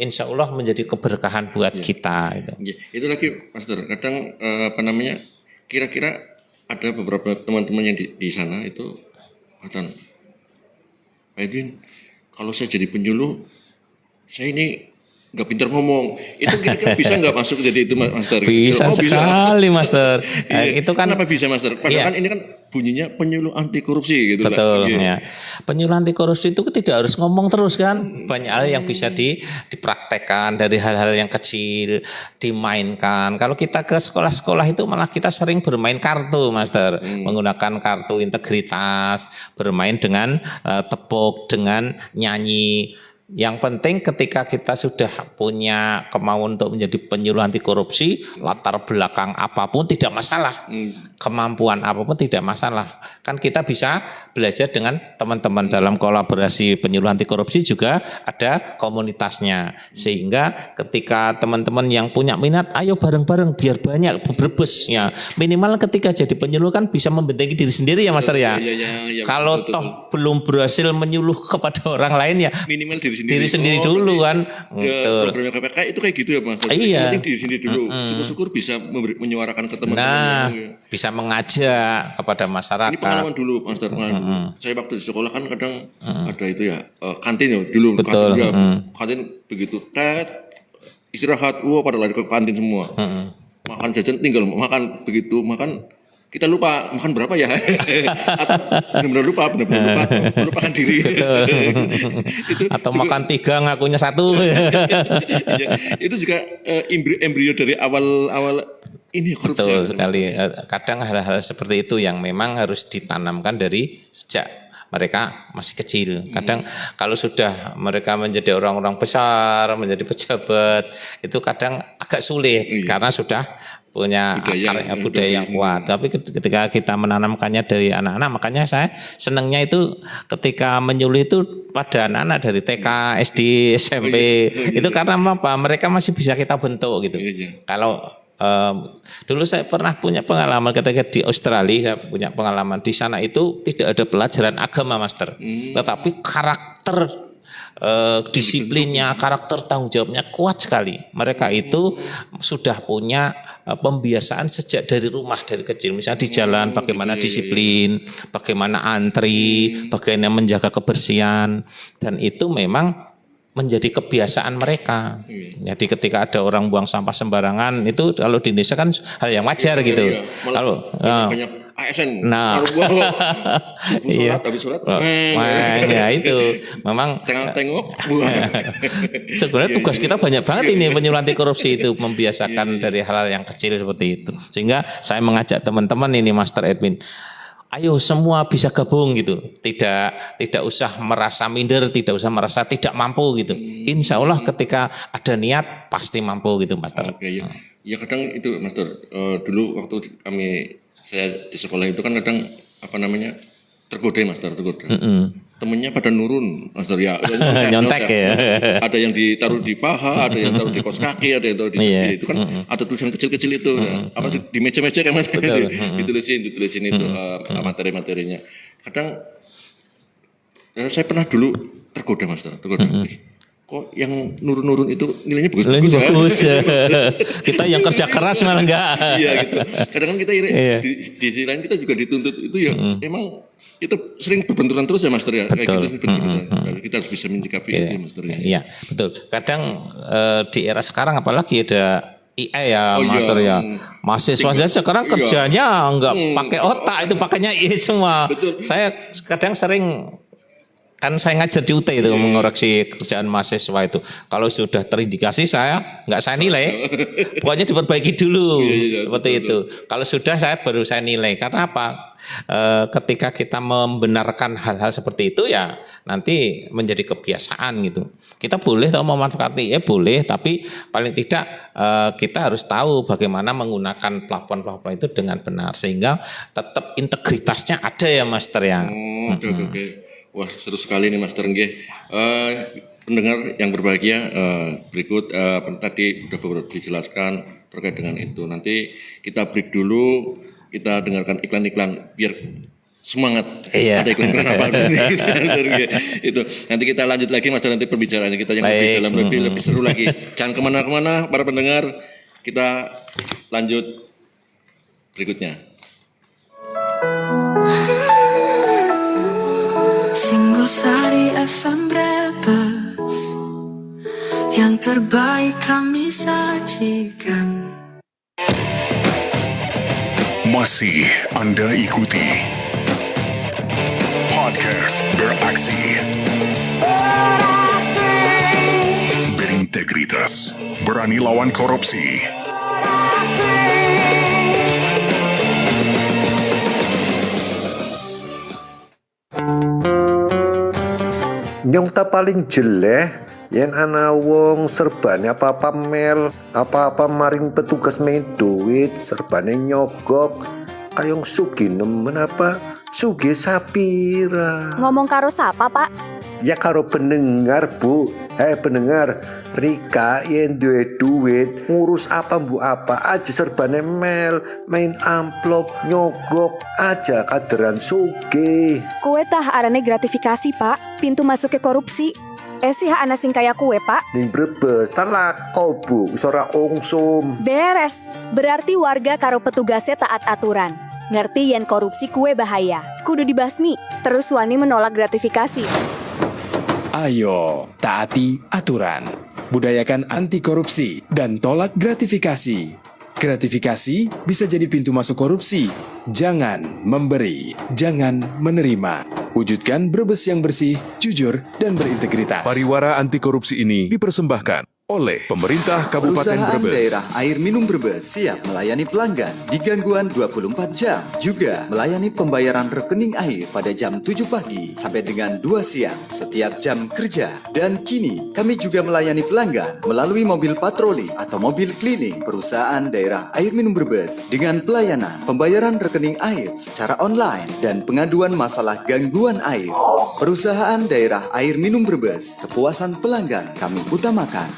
insya Allah menjadi keberkahan buat kita. Gitu. Itu lagi Master, kadang kira-kira ada beberapa teman-teman yang di sana itu kata, Pak Edwin, kalau saya jadi penyuluh, saya ini nggak pintar ngomong. Itu kira-kira bisa nggak masuk jadi itu Master? Bisa sekali bisa. Master. Itu kan kenapa bisa Master? Padahal kan ini kan bunyinya penyuluh anti korupsi gitu. Betul ya. Penyuluh anti korupsi itu tidak harus ngomong terus kan. Banyak hal yang bisa dipraktekkan, dari hal-hal yang kecil dimainkan. Kalau kita ke sekolah-sekolah itu malah kita sering bermain kartu Master, menggunakan kartu integritas, bermain dengan tepuk, dengan nyanyi. Yang penting ketika kita sudah punya kemauan untuk menjadi penyuluh anti korupsi, latar belakang apapun tidak masalah, kemampuan apapun tidak masalah. Kan kita bisa belajar dengan teman-teman dalam kolaborasi penyuluh anti korupsi, juga ada komunitasnya. Sehingga ketika teman-teman yang punya minat, ayo bareng-bareng biar banyak Brebes ya. Minimal ketika jadi penyuluh kan bisa membentengi diri sendiri ya Master ya. Kalau toh belum berhasil menyuluh kepada orang lain ya minimal diri sendiri dulu kan. Ya, programnya KPK itu kayak gitu ya Mas. Iya. Diri sendiri dulu. Syukur-syukur bisa menyuarakan ke teman-teman. Nah, bisa mengajak kepada masyarakat. Ini pengalaman dulu Mas. Saya waktu di sekolah kan kadang ada itu ya kantin ya dulu. Betul. Kantin begitu istirahat, pada lari ke kantin semua. Makan jajan tinggal makan, begitu makan kita lupa makan berapa ya. Benar-benar lupa melupakan diri. Itu atau juga, makan 3 ngakunya 1. Itu juga embrio dari awal ini korupsi. Betul sekali. Kadang hal-hal seperti itu yang memang harus ditanamkan dari sejak mereka masih kecil. Kadang kalau sudah mereka menjadi orang-orang besar, menjadi pejabat, itu kadang agak sulit karena sudah punya budaya yang kuat. Tapi ketika kita menanamkannya dari anak-anak, makanya saya senangnya itu ketika menyuluh itu pada anak-anak dari TK, SD, SMP. Itu karena apa? Mereka masih bisa kita bentuk gitu. Kalau dulu saya pernah punya pengalaman ketika di Australia, saya punya pengalaman di sana itu tidak ada pelajaran agama Master, tetapi karakter disiplinnya, karakter tanggung jawabnya kuat sekali. Mereka itu sudah punya pembiasaan sejak dari rumah, dari kecil. Misalnya di jalan bagaimana disiplin, bagaimana antri, bagaimana menjaga kebersihan, dan itu memang menjadi kebiasaan mereka. Jadi ketika ada orang buang sampah sembarangan itu kalau di Indonesia kan hal yang wajar gitu. Kalau ASN. Nah, Subuh habis sholat. Ya itu memang Tengok. sebenarnya tugas kita banyak banget ini penyuluh anti korupsi itu membiasakan dari hal-hal yang kecil seperti itu. Sehingga saya mengajak teman-teman ini Master Edwin, ayo semua bisa gabung gitu. Tidak usah merasa minder, tidak usah merasa tidak mampu gitu. Insya Allah ketika ada niat pasti mampu gitu Master. Oke, ya. Ya kadang itu Master, dulu waktu saya di sekolah itu kan kadang tergoda Master. Temennya pada nurun Master ya. Nyontek ya. Ada yang ditaruh di paha, ada yang taruh di kos kaki, ada yang taruh di sebelah. Itu kan ada tulisan kecil-kecil itu. Apa di meja-meja kan Mas. Ditulisin itu materi-materinya. Kadang saya pernah dulu tergoda Master, kok yang nurun-nurun itu nilainya bagus ya. Kita yang kerja keras malah enggak. Iya gitu. Kadang kan kita di sisi lain kita juga dituntut itu ya. Emang kita sering berbenturan terus ya Master ya. Betul. Kayak gitu, kita harus bisa menyikapi itu Master ya. Iya betul. Kadang di era sekarang apalagi ada AI ya Master ya. Mahasiswa saya sekarang kerjanya enggak pakai otak, itu pakainya AI semua. Betul. Saya kadang sering kan saya ngajar di UT itu mengoreksi kerjaan mahasiswa itu. Kalau sudah terindikasi saya nilai, pokoknya diperbaiki dulu seperti itu. Kalau sudah baru saya nilai. Karena apa? Ketika kita membenarkan hal-hal seperti itu ya nanti menjadi kebiasaan gitu. Kita boleh atau memanfaati boleh, tapi paling tidak kita harus tahu bagaimana menggunakan plafon-plafon itu dengan benar sehingga tetap integritasnya ada ya Master ya. Oke. Wah seru sekali nih Master nggih. Pendengar yang berbahagia, berikut tadi sudah beberapa dijelaskan terkait dengan itu. Nanti kita break dulu, kita dengarkan iklan-iklan biar semangat. Ada iklan-iklan apa itu. Nanti kita lanjut lagi Master, nanti perbicaraannya kita yang lebih dalam, lebih seru lagi. Jangan kemana-kemana para pendengar, kita lanjut berikutnya. Singosari FM Brebes, yang terbaik kami sajikan. Masih Anda ikuti podcast Beraksi. Berintegritas, berani lawan korupsi. Yang tak paling jelek yen ana wong serbane apa-apa mel, apa-apa maring petugas main duit, serbane nyogok, kayong sugi nemen apa sugi sapira. Ngomong karo sapa Pak? Ya karo pendengar Bu. Pendengar, Rika yen duwe duit ngurus apa bu apa aja serbane mel, main amplop, nyogok aja kaderan sugih. Kue tah arane gratifikasi Pak, pintu masuk ke korupsi. Sih ana sing kaya kue Pak. Ning Brebes talako Bu, wis ora ungsum. Beres, berarti warga karo petugasnya taat aturan. Ngerti yen korupsi kue bahaya, kudu dibasmi, terus wani menolak gratifikasi. Ayo, taati aturan. Budayakan anti korupsi dan tolak gratifikasi. Gratifikasi bisa jadi pintu masuk korupsi. Jangan memberi, jangan menerima. Wujudkan Brebes yang bersih, jujur, dan berintegritas. Pariwara anti korupsi ini dipersembahkan oleh Pemerintah Kabupaten Perusahaan Brebes. Daerah Air Minum Brebes siap melayani pelanggan di gangguan 24 jam. Juga melayani pembayaran rekening air pada jam 7 pagi sampai dengan 2 siang setiap jam kerja. Dan kini kami juga melayani pelanggan melalui mobil patroli atau mobil keliling Perusahaan Daerah Air Minum Brebes dengan pelayanan pembayaran rekening air secara online dan pengaduan masalah gangguan air. Perusahaan Daerah Air Minum Brebes, kepuasan pelanggan kami utamakan.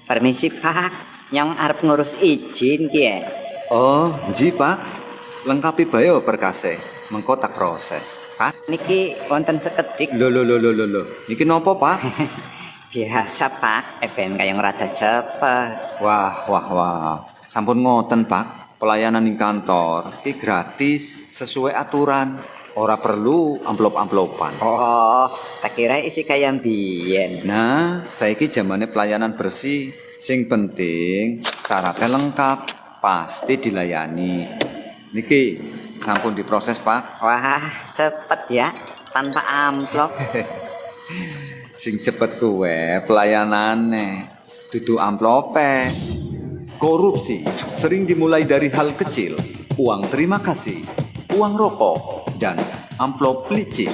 Permisi Pak, yang arep ngurus izin ki. Oh, nji Pak. Lengkapi bae berkase. Mengko tak proses. Pak, niki wonten sekedik. Lho. Niki nopo, Pak? Biasa Pak, ben kaya rada cepet. Wah. Sampun ngoten, Pak. Pelayanan ing kantor iki gratis sesuai aturan. Ora perlu amplop-amplopan. Oh, tak kira isi kaya mbiyen. Nah, saiki zamane pelayanan bersih. Sing penting syaratnya lengkap, pasti dilayani. Niki sampun diproses, Pak. Wah, cepet ya, tanpa amplop. Sing cepet kuwe pelayanane, dudu amplope. Korupsi sering dimulai dari hal kecil, uang terima kasih, uang rokok, dan amplop licin.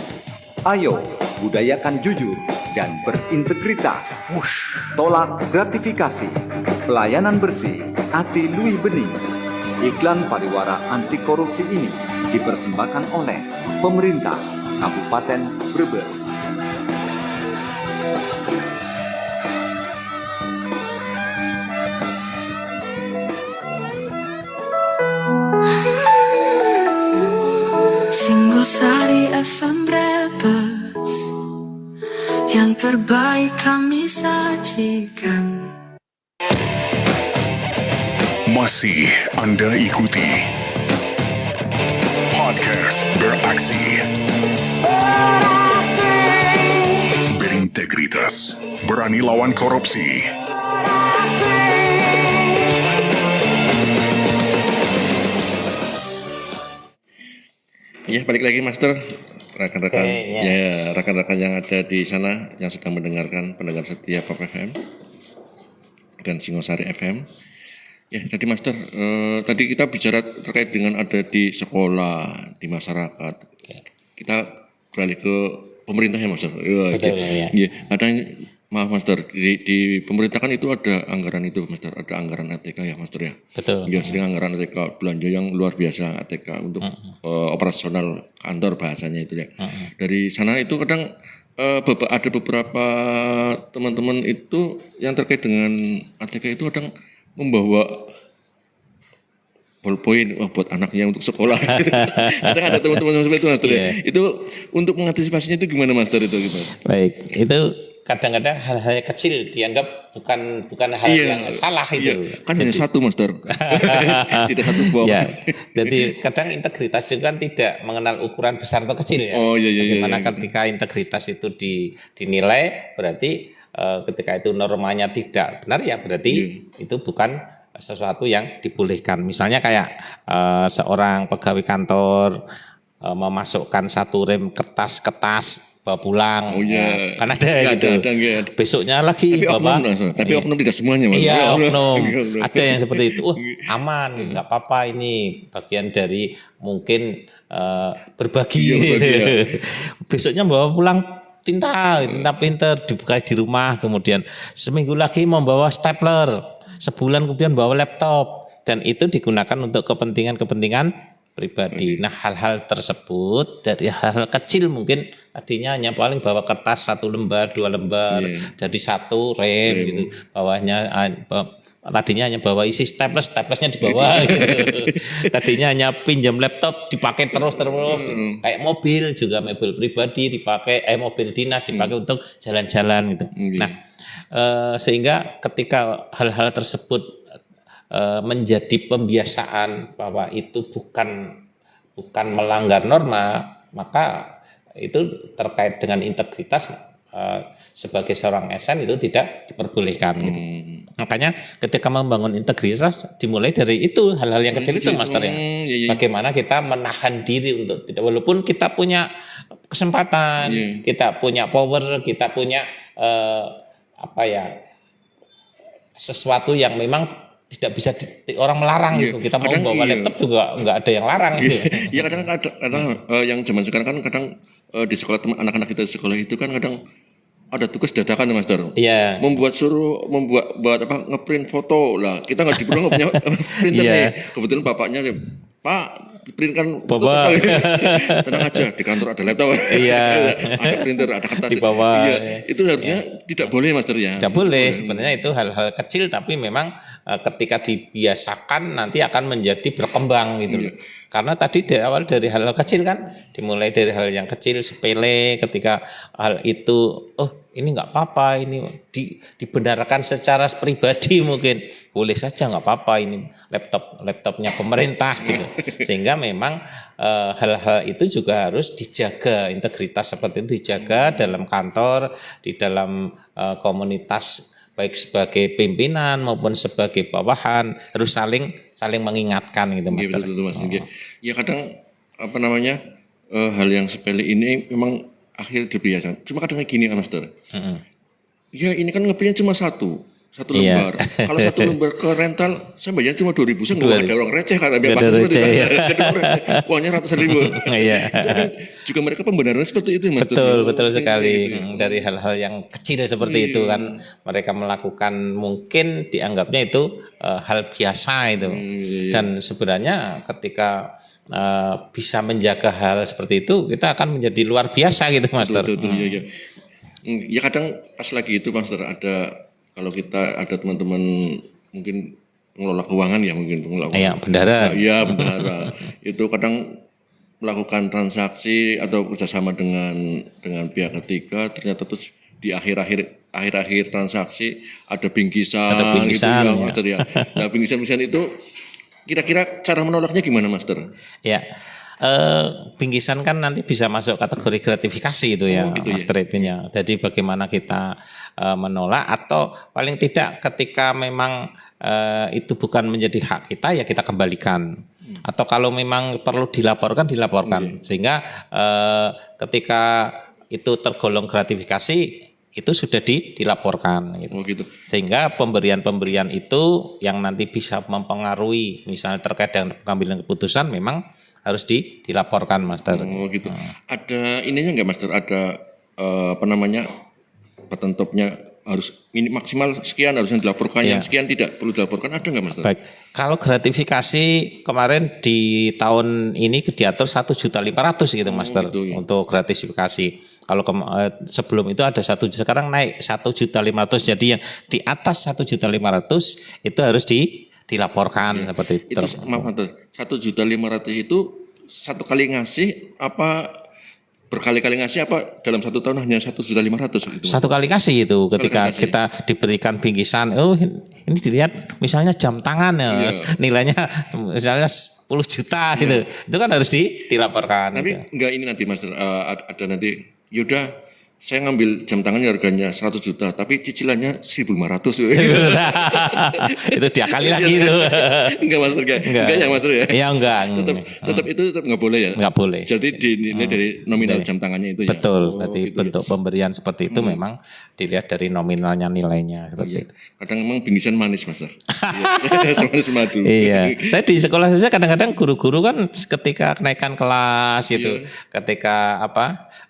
Ayo, budayakan jujur dan berintegritas. Tolak gratifikasi, pelayanan bersih, hati luwih bening. Iklan pariwara anti korupsi ini dipersembahkan oleh pemerintah Kabupaten Brebes. Singosari FM Brebes, yang terbaik kami sajikan. Masih Anda ikuti Podcast Beraksi. Berintegritas, berani lawan korupsi. Ya, balik lagi Master, rekan-rekan, rekan-rekan yang ada di sana yang sedang mendengarkan, pendengar setia Pop FM dan Singosari FM. Ya, tadi Master, tadi kita bicara terkait dengan ada di sekolah, di masyarakat. Kita beralih ke pemerintah ya Master. Betul, ya. Ya, maaf Master, di pemerintah kan itu ada anggaran itu Master, ada anggaran ATK ya Master ya. Betul. Ya, sering anggaran ATK belanja yang luar biasa ATK untuk operasional kantor bahasanya itu ya. Dari sana itu kadang ada beberapa teman-teman itu yang terkait dengan ATK itu kadang membawa ballpoint buat anaknya untuk sekolah. Kadang ada teman-teman seperti itu Master ya. Itu untuk mengantisipasinya itu gimana Master itu gimana? Baik, itu kadang-kadang hal-hal kecil dianggap bukan hal yang salah itu. Kan hanya satu Master. Tidak satu bom. Ya, jadi kadang integritas itu kan tidak mengenal ukuran besar atau kecil ya. Bagaimana ketika integritas itu dinilai berarti ketika itu normanya tidak benar ya berarti itu bukan sesuatu yang dibolehkan. Misalnya kayak seorang pegawai kantor memasukkan satu rem kertas bawa pulang, kan ada gitu. Besoknya lagi tapi oknum tidak semuanya. Iya, oknum. Ada yang seperti itu. Aman, nggak apa-apa, ini bagian dari mungkin berbagi. Besoknya bawa pulang tinta pinter dibuka di rumah, kemudian seminggu lagi membawa stapler, sebulan kemudian bawa laptop, dan itu digunakan untuk kepentingan pribadi. Nah, hal-hal tersebut dari hal kecil mungkin tadinya hanya paling bawa kertas 1 lembar 2 lembar jadi 1 rem gitu, bawahnya tadinya hanya bawa isi staplesnya di bawah gitu. Tadinya hanya pinjam laptop dipakai terus kayak mobil juga, mobil pribadi dipakai, mobil dinas dipakai untuk jalan-jalan gitu. Nah, sehingga ketika hal-hal tersebut menjadi pembiasaan bahwa itu bukan melanggar norma, maka itu terkait dengan integritas sebagai seorang ASN itu tidak diperbolehkan gitu. Makanya ketika membangun integritas dimulai dari itu, hal-hal yang kecil itu Master ya. Bagaimana kita menahan diri untuk tidak, walaupun kita punya kesempatan, kita punya power, kita punya sesuatu yang memang tidak bisa orang melarang gitu. Kita mau bawa laptop juga nggak ada yang larang gitu. Ya kadang yang zaman sekarang kan kadang di sekolah anak-anak kita di sekolah itu kan kadang ada tugas dadakan Master. Iya. Membuat ngeprint foto lah. Kita nggak punya printer nih. Kebetulan bapaknya, Pak, print kan bawa. Tenang aja, di kantor ada laptop. Iya. Ada printer, ada kertas. Di bawah. Iya. Itu harusnya tidak boleh Master ya. Tidak boleh. Sebenarnya itu hal-hal kecil tapi memang ketika dibiasakan nanti akan menjadi berkembang gitu. Karena tadi di awal dari hal-hal kecil kan, dimulai dari hal yang kecil sepele, ketika hal itu ini nggak apa-apa, ini dibenarkan secara pribadi mungkin boleh saja nggak apa-apa, ini laptopnya pemerintah gitu. Sehingga memang hal-hal itu juga harus dijaga, integritas seperti itu dijaga dalam kantor, di dalam komunitas baik sebagai pimpinan maupun sebagai bawahan harus saling mengingatkan gitu Mas. Iya, betul Mas. Ya kadang apa namanya hal yang sepele ini memang akhirnya dibiasakan. Cuma kadang kayak gini Mas. Ya ini kan ngeprintnya cuma satu lembar. Kalau satu lembar ke rental, saya bayar cuma 2.000. Saya nggak ada orang receh kata biar pasti seperti itu. Uangnya ratusan ribu. Jadi juga mereka pembenaran seperti itu Mas. Betul sekali. Dari hal-hal yang kecil seperti itu kan mereka melakukan mungkin dianggapnya itu hal biasa itu. Dan sebenarnya ketika bisa menjaga hal seperti itu, kita akan menjadi luar biasa gitu Master. Ya kadang pas lagi itu Master ada kalau kita ada teman-teman mungkin pengelola keuangan ya mungkin bendahara. Iya bendahara itu kadang melakukan transaksi atau kerjasama dengan pihak ketiga ternyata terus di akhir transaksi ada bingkisan gitu ya. Nah bingkisan itu kira-kira cara menolaknya gimana Master? Ya. Bingkisan kan nanti bisa masuk kategori gratifikasi itu ya, Mas Edwin. Jadi bagaimana kita menolak atau paling tidak ketika memang itu bukan menjadi hak kita ya kita kembalikan. Atau kalau memang perlu dilaporkan sehingga ketika itu tergolong gratifikasi itu sudah dilaporkan gitu. Sehingga pemberian itu yang nanti bisa mempengaruhi misalnya terkait dengan pengambilan keputusan memang harus dilaporkan Master. Gitu. Ada ininya enggak Master? Ada button top-nya harus maksimal sekian harusnya dilaporkan, yang sekian tidak perlu dilaporkan, ada enggak Master? Baik. Kalau gratifikasi kemarin di tahun ini diatur 1.500.000 gitu Master untuk gratifikasi. Kalau sebelum itu ada 1 juta, sekarang naik 1.500.000. Jadi yang di atas 1.500.000 itu harus dilaporkan seperti itu. Itu maaf 1.500.000 itu satu kali ngasih apa berkali-kali ngasih apa dalam 1 tahun hanya 1.500.000 gitu? Satu kali ngasih itu ketika kita diberikan bingkisan, ini dilihat misalnya jam tangan nilainya misalnya 10 juta gitu. Itu kan harus dilaporkan. Tapi enggak ini nanti Mas ada nanti yaudah saya ngambil jam tangannya harganya 100 juta, tapi cicilannya 1.500. Itu diakali lagi itu. Enggak Master, enggak ya Master ya? Iya enggak. Tetap itu enggak boleh ya? Enggak boleh. Jadi dinilai dari nominal jam tangannya itu ya? Betul, berarti bentuk pemberian seperti itu memang dilihat dari nominalnya nilainya. Seperti itu. Kadang memang bingkisan manis Master. Manis madu. Iya. Saya di sekolah saja kadang-kadang guru-guru kan ketika kenaikan kelas gitu, ketika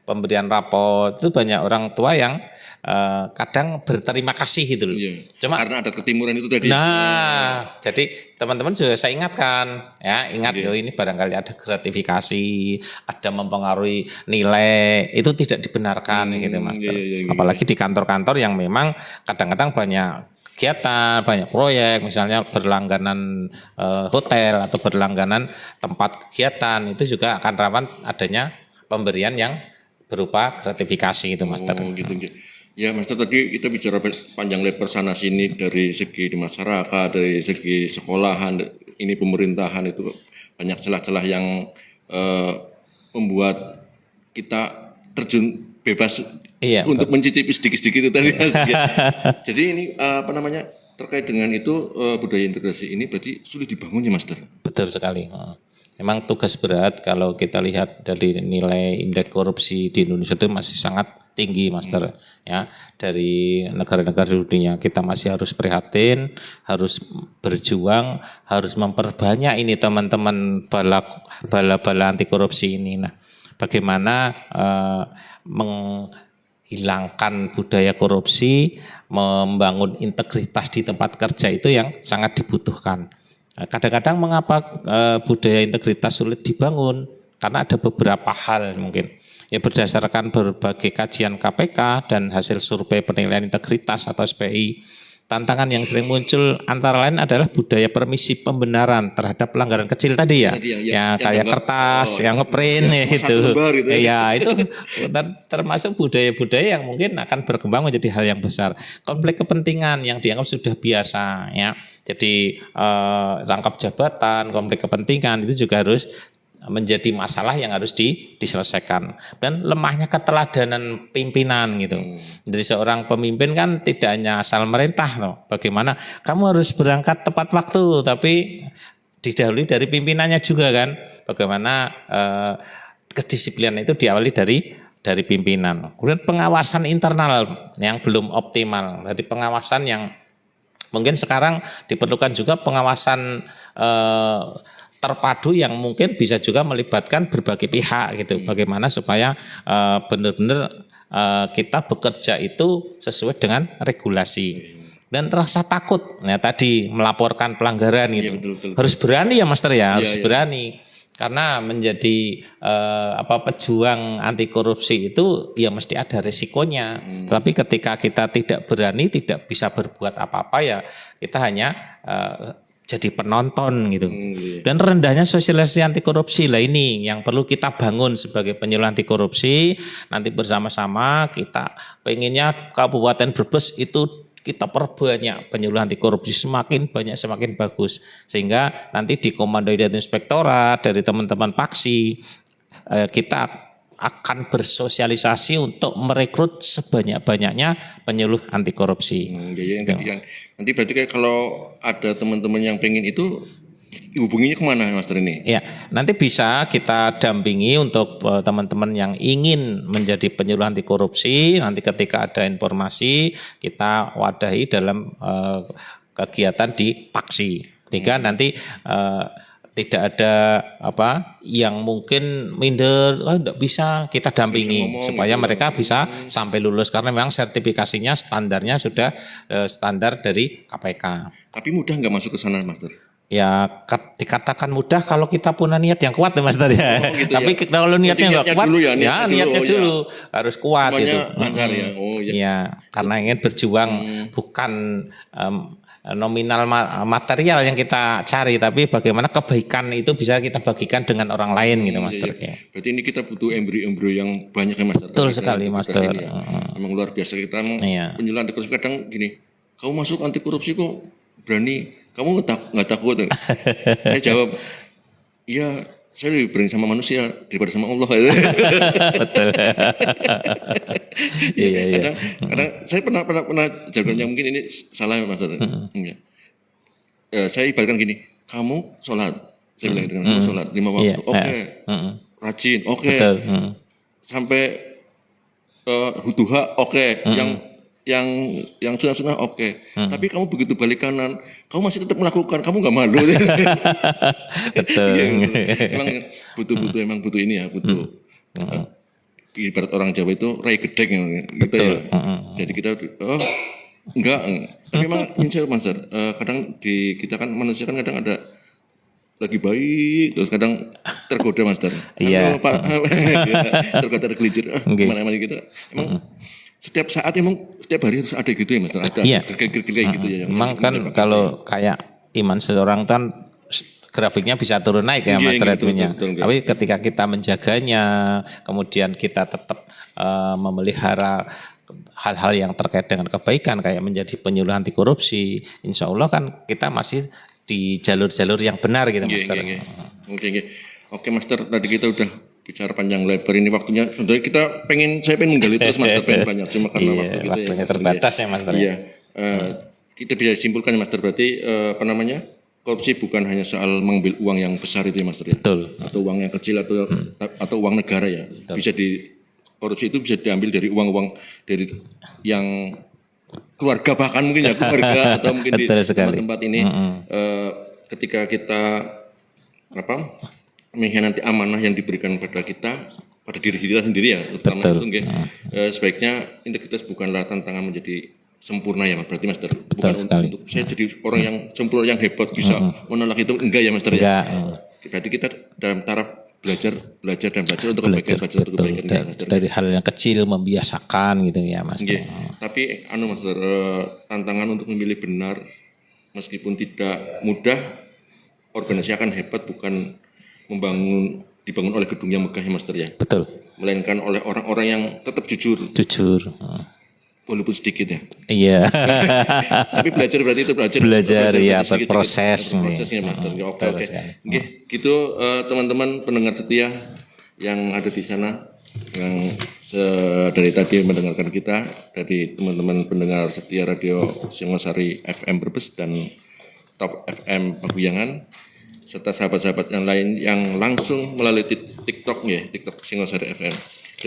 pemberian rapor itu banyak orang tua yang kadang berterima kasih gitu loh. Cuma karena ada ketimuran itu tadi. Nah, jadi teman-teman juga saya ingatkan ya, ini barangkali ada gratifikasi, ada mempengaruhi nilai, itu tidak dibenarkan gitu Mas. Apalagi di kantor-kantor yang memang kadang-kadang banyak kegiatan, banyak proyek, misalnya berlangganan hotel atau berlangganan tempat kegiatan, itu juga akan rawan adanya pemberian yang berupa gratifikasi itu Master. Ya Master, tadi kita bicara panjang lebar sana sini dari segi di masyarakat, dari segi sekolahan, ini pemerintahan itu banyak celah-celah yang membuat kita terjun bebas untuk mencicipi sedikit-sedikit itu tadi. Jadi ini terkait dengan itu budaya integrasi ini berarti sulit dibangunnya Master. Betul sekali. Memang tugas berat kalau kita lihat dari nilai indeks korupsi di Indonesia itu masih sangat tinggi Master. Ya, dari negara-negara dunia kita masih harus prihatin, harus berjuang, harus memperbanyak ini teman-teman bala anti korupsi ini. Nah, bagaimana menghilangkan budaya korupsi, membangun integritas di tempat kerja itu yang sangat dibutuhkan. Kadang-kadang mengapa budaya integritas sulit dibangun? Karena ada beberapa hal mungkin. Ya berdasarkan berbagai kajian KPK dan hasil survei penilaian integritas atau SPI, tantangan yang sering muncul antara lain adalah budaya permisi pembenaran terhadap pelanggaran kecil tadi ya, kayak kertas, yang ngeprint itu. Ya itu termasuk budaya-budaya yang mungkin akan berkembang menjadi hal yang besar. Konflik kepentingan yang dianggap sudah biasa ya. Jadi rangkap jabatan, konflik kepentingan itu juga harus menjadi masalah yang harus diselesaikan. Dan lemahnya keteladanan pimpinan gitu. Dari seorang pemimpin kan tidak hanya asal merintah loh. Bagaimana kamu harus berangkat tepat waktu, tapi didahului dari pimpinannya juga kan. Bagaimana kedisiplinan itu diawali dari pimpinan. Kemudian pengawasan internal yang belum optimal. Jadi pengawasan yang mungkin sekarang diperlukan juga pengawasan terpadu yang mungkin bisa juga melibatkan berbagai pihak gitu. Bagaimana supaya benar-benar kita bekerja itu sesuai dengan regulasi. Dan rasa takut, ya tadi melaporkan pelanggaran gitu. Betul. Harus berani ya Master ya, harus berani. Karena menjadi pejuang anti korupsi itu ya mesti ada risikonya. Tapi ketika kita tidak berani, tidak bisa berbuat apa-apa ya kita hanya jadi penonton gitu. Dan rendahnya sosialisasi anti korupsi lah ini yang perlu kita bangun sebagai penyuluh anti korupsi. Nanti bersama-sama kita pengennya Kabupaten Brebes itu kita perbanyak penyuluh anti korupsi, semakin banyak semakin bagus, sehingga nanti di komando dan inspektorat dari teman-teman Paksi kita akan bersosialisasi untuk merekrut sebanyak-banyaknya penyuluh anti korupsi. Nanti berarti kayak kalau ada teman-teman yang pengen itu hubunginya kemana Master ini? Ya, nanti bisa kita dampingi untuk teman-teman yang ingin menjadi penyuluh anti korupsi. Nanti ketika ada informasi kita wadahi dalam kegiatan di Paksi. Sehingga nanti tidak ada yang mungkin minder, enggak bisa, kita dampingi supaya mereka bisa sampai lulus karena memang sertifikasinya standarnya sudah standar dari KPK. Tapi mudah nggak masuk ke sana Master? Ya dikatakan mudah kalau kita punya niat yang kuat ya Master ya. Gitu tapi ya. Kalau niatnya nggak kuat, dulu niatnya dulu harus kuat gitu. Lancar ya. Ya, karena ingin berjuang bukan nominal material yang kita cari, tapi bagaimana kebaikan itu bisa kita bagikan dengan orang lain gitu Master. Berarti ini kita butuh embrio-embrio yang banyak ya Master. Betul sekali Master. Memang luar biasa kita penyuluh anti korupsi kadang gini, kamu masuk anti korupsi kok berani, kamu nggak takut? Saya jawab, iya saya lebih berani sama manusia daripada sama Allah. Betul. Iya. Kadang saya pernah jawabannya mungkin ini salah Mas. Saya ibaratkan gini, kamu sholat, saya bilang dengan kamu sholat 5 waktu, oke. Rajin, oke. Sampai duha, oke. Yang sunnah oke. Tapi kamu begitu balik kanan, kamu masih tetap melakukan, kamu nggak malu. Betul. Emang butuh ini ya, butuh. Ibarat orang Jawa itu rai gedeng gitu ya. Jadi kita enggak. Tapi memang insya Allah Master, kadang kita kan manusia kan kadang ada lagi baik, terus kadang tergoda Master. Iya. Tergoda tergelincir. Mana-mana gitu. Emang setiap saat emang setiap hari harus ada gitu ya Mas, ada kayak gitu ya. Memang kan kalau kayak iman seseorang kan grafiknya bisa turun naik ya Mas Redwinya. Tapi ketika kita menjaganya, kemudian kita tetap memelihara hal-hal yang terkait dengan kebaikan kayak menjadi penyuluh anti korupsi, insya Allah kan kita masih di jalur-jalur yang benar gitu Mas. Oke Master, tadi kita udah bicara panjang lebar, ini waktunya sebenarnya saya pengen menggali terus Master, pengen banyak, cuma karena waktunya terbatas ya Master. Iya, kita bisa simpulkan ya Master, berarti korupsi bukan hanya soal mengambil uang yang besar itu ya Master ya. Betul. Atau uang yang kecil atau uang negara ya. Betul. Korupsi itu bisa diambil dari uang-uang dari yang keluarga, bahkan mungkin ya keluarga atau mungkin di tempat-tempat ini. Ketika kita mengkhianati amanah yang diberikan pada kita, pada diri kita sendiri ya, terutama itu sebaiknya integritas bukanlah tantangan menjadi sempurna ya Mas, berarti Master. Bukan untuk saya jadi orang yang sempurna, yang hebat bisa menolak itu, enggak ya Master ya. Berarti kita dalam taraf belajar untuk kebaikan. Dari hal yang kecil membiasakan gitu ya Mas. Tapi Master, tantangan untuk memilih benar meskipun tidak mudah, organisasi akan hebat bukan dibangun oleh gedung yang megah ya Master ya. Betul. Melainkan oleh orang-orang yang tetap jujur. walaupun sedikit ya. Iya. Tapi belajar berarti itu belajar ya, sedikit, berproses nih. Prosesnya Master. Oke. sekali. Oke, gitu teman-teman pendengar setia yang ada di sana yang dari tadi mendengarkan kita, dari teman-teman pendengar setia Radio Singosari FM Brebes dan Top FM Paguyangan, serta sahabat-sahabat yang lain yang langsung melalui TikTok Singosari FM.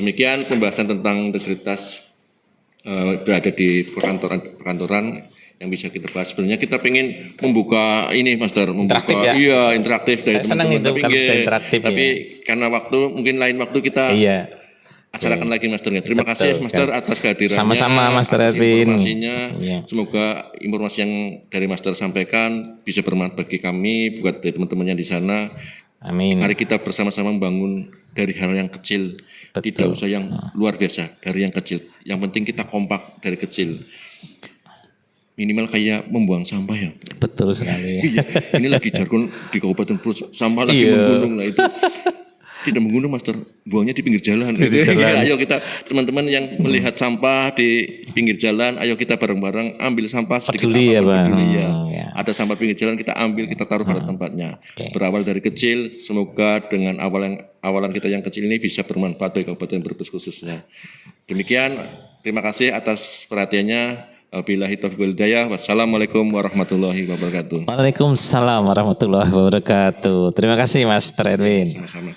Demikian pembahasan tentang integritas berada di perkantoran yang bisa kita bahas. Sebenarnya kita pengen membuka ini, Master, interaktif ya? Iya, interaktif dari saya senang itu kalau bisa interaktif. Tapi karena mungkin lain waktu kita acarakan lagi, Master. Terima kasih, Master, atas kehadirannya. Sama-sama, Master atas Edwin. Informasinya. Semoga informasi yang dari Master sampaikan bisa bermanfaat bagi kami, buat dari teman-teman yang di sana. Amin. Mari kita bersama-sama membangun dari hal yang kecil. Tidak usah yang luar biasa, dari yang kecil. Yang penting kita kompak dari kecil. Minimal kayak membuang sampah ya. Betul sekali. Ini lagi jargon di Kabupaten Brebes, sampah lagi menggunung lah itu. Tidak menggunung, Master, buangnya di pinggir jalan. Ayo kita teman-teman yang melihat sampah di pinggir jalan, ayo kita bareng-bareng ambil sampah sedikit peduli ya, Bang. Ada sampah pinggir jalan, kita ambil, kita taruh pada tempatnya. Berawal dari kecil, semoga dengan awalan kita yang kecil ini bisa bermanfaat bagi Kabupaten Brebes khususnya. Demikian, terima kasih atas perhatiannya. Billahi taufiq wal hidayah. Wassalamualaikum warahmatullahi wabarakatuh. Waalaikumsalam warahmatullahi wabarakatuh. Terima kasih Mas Edwin. Sama-sama.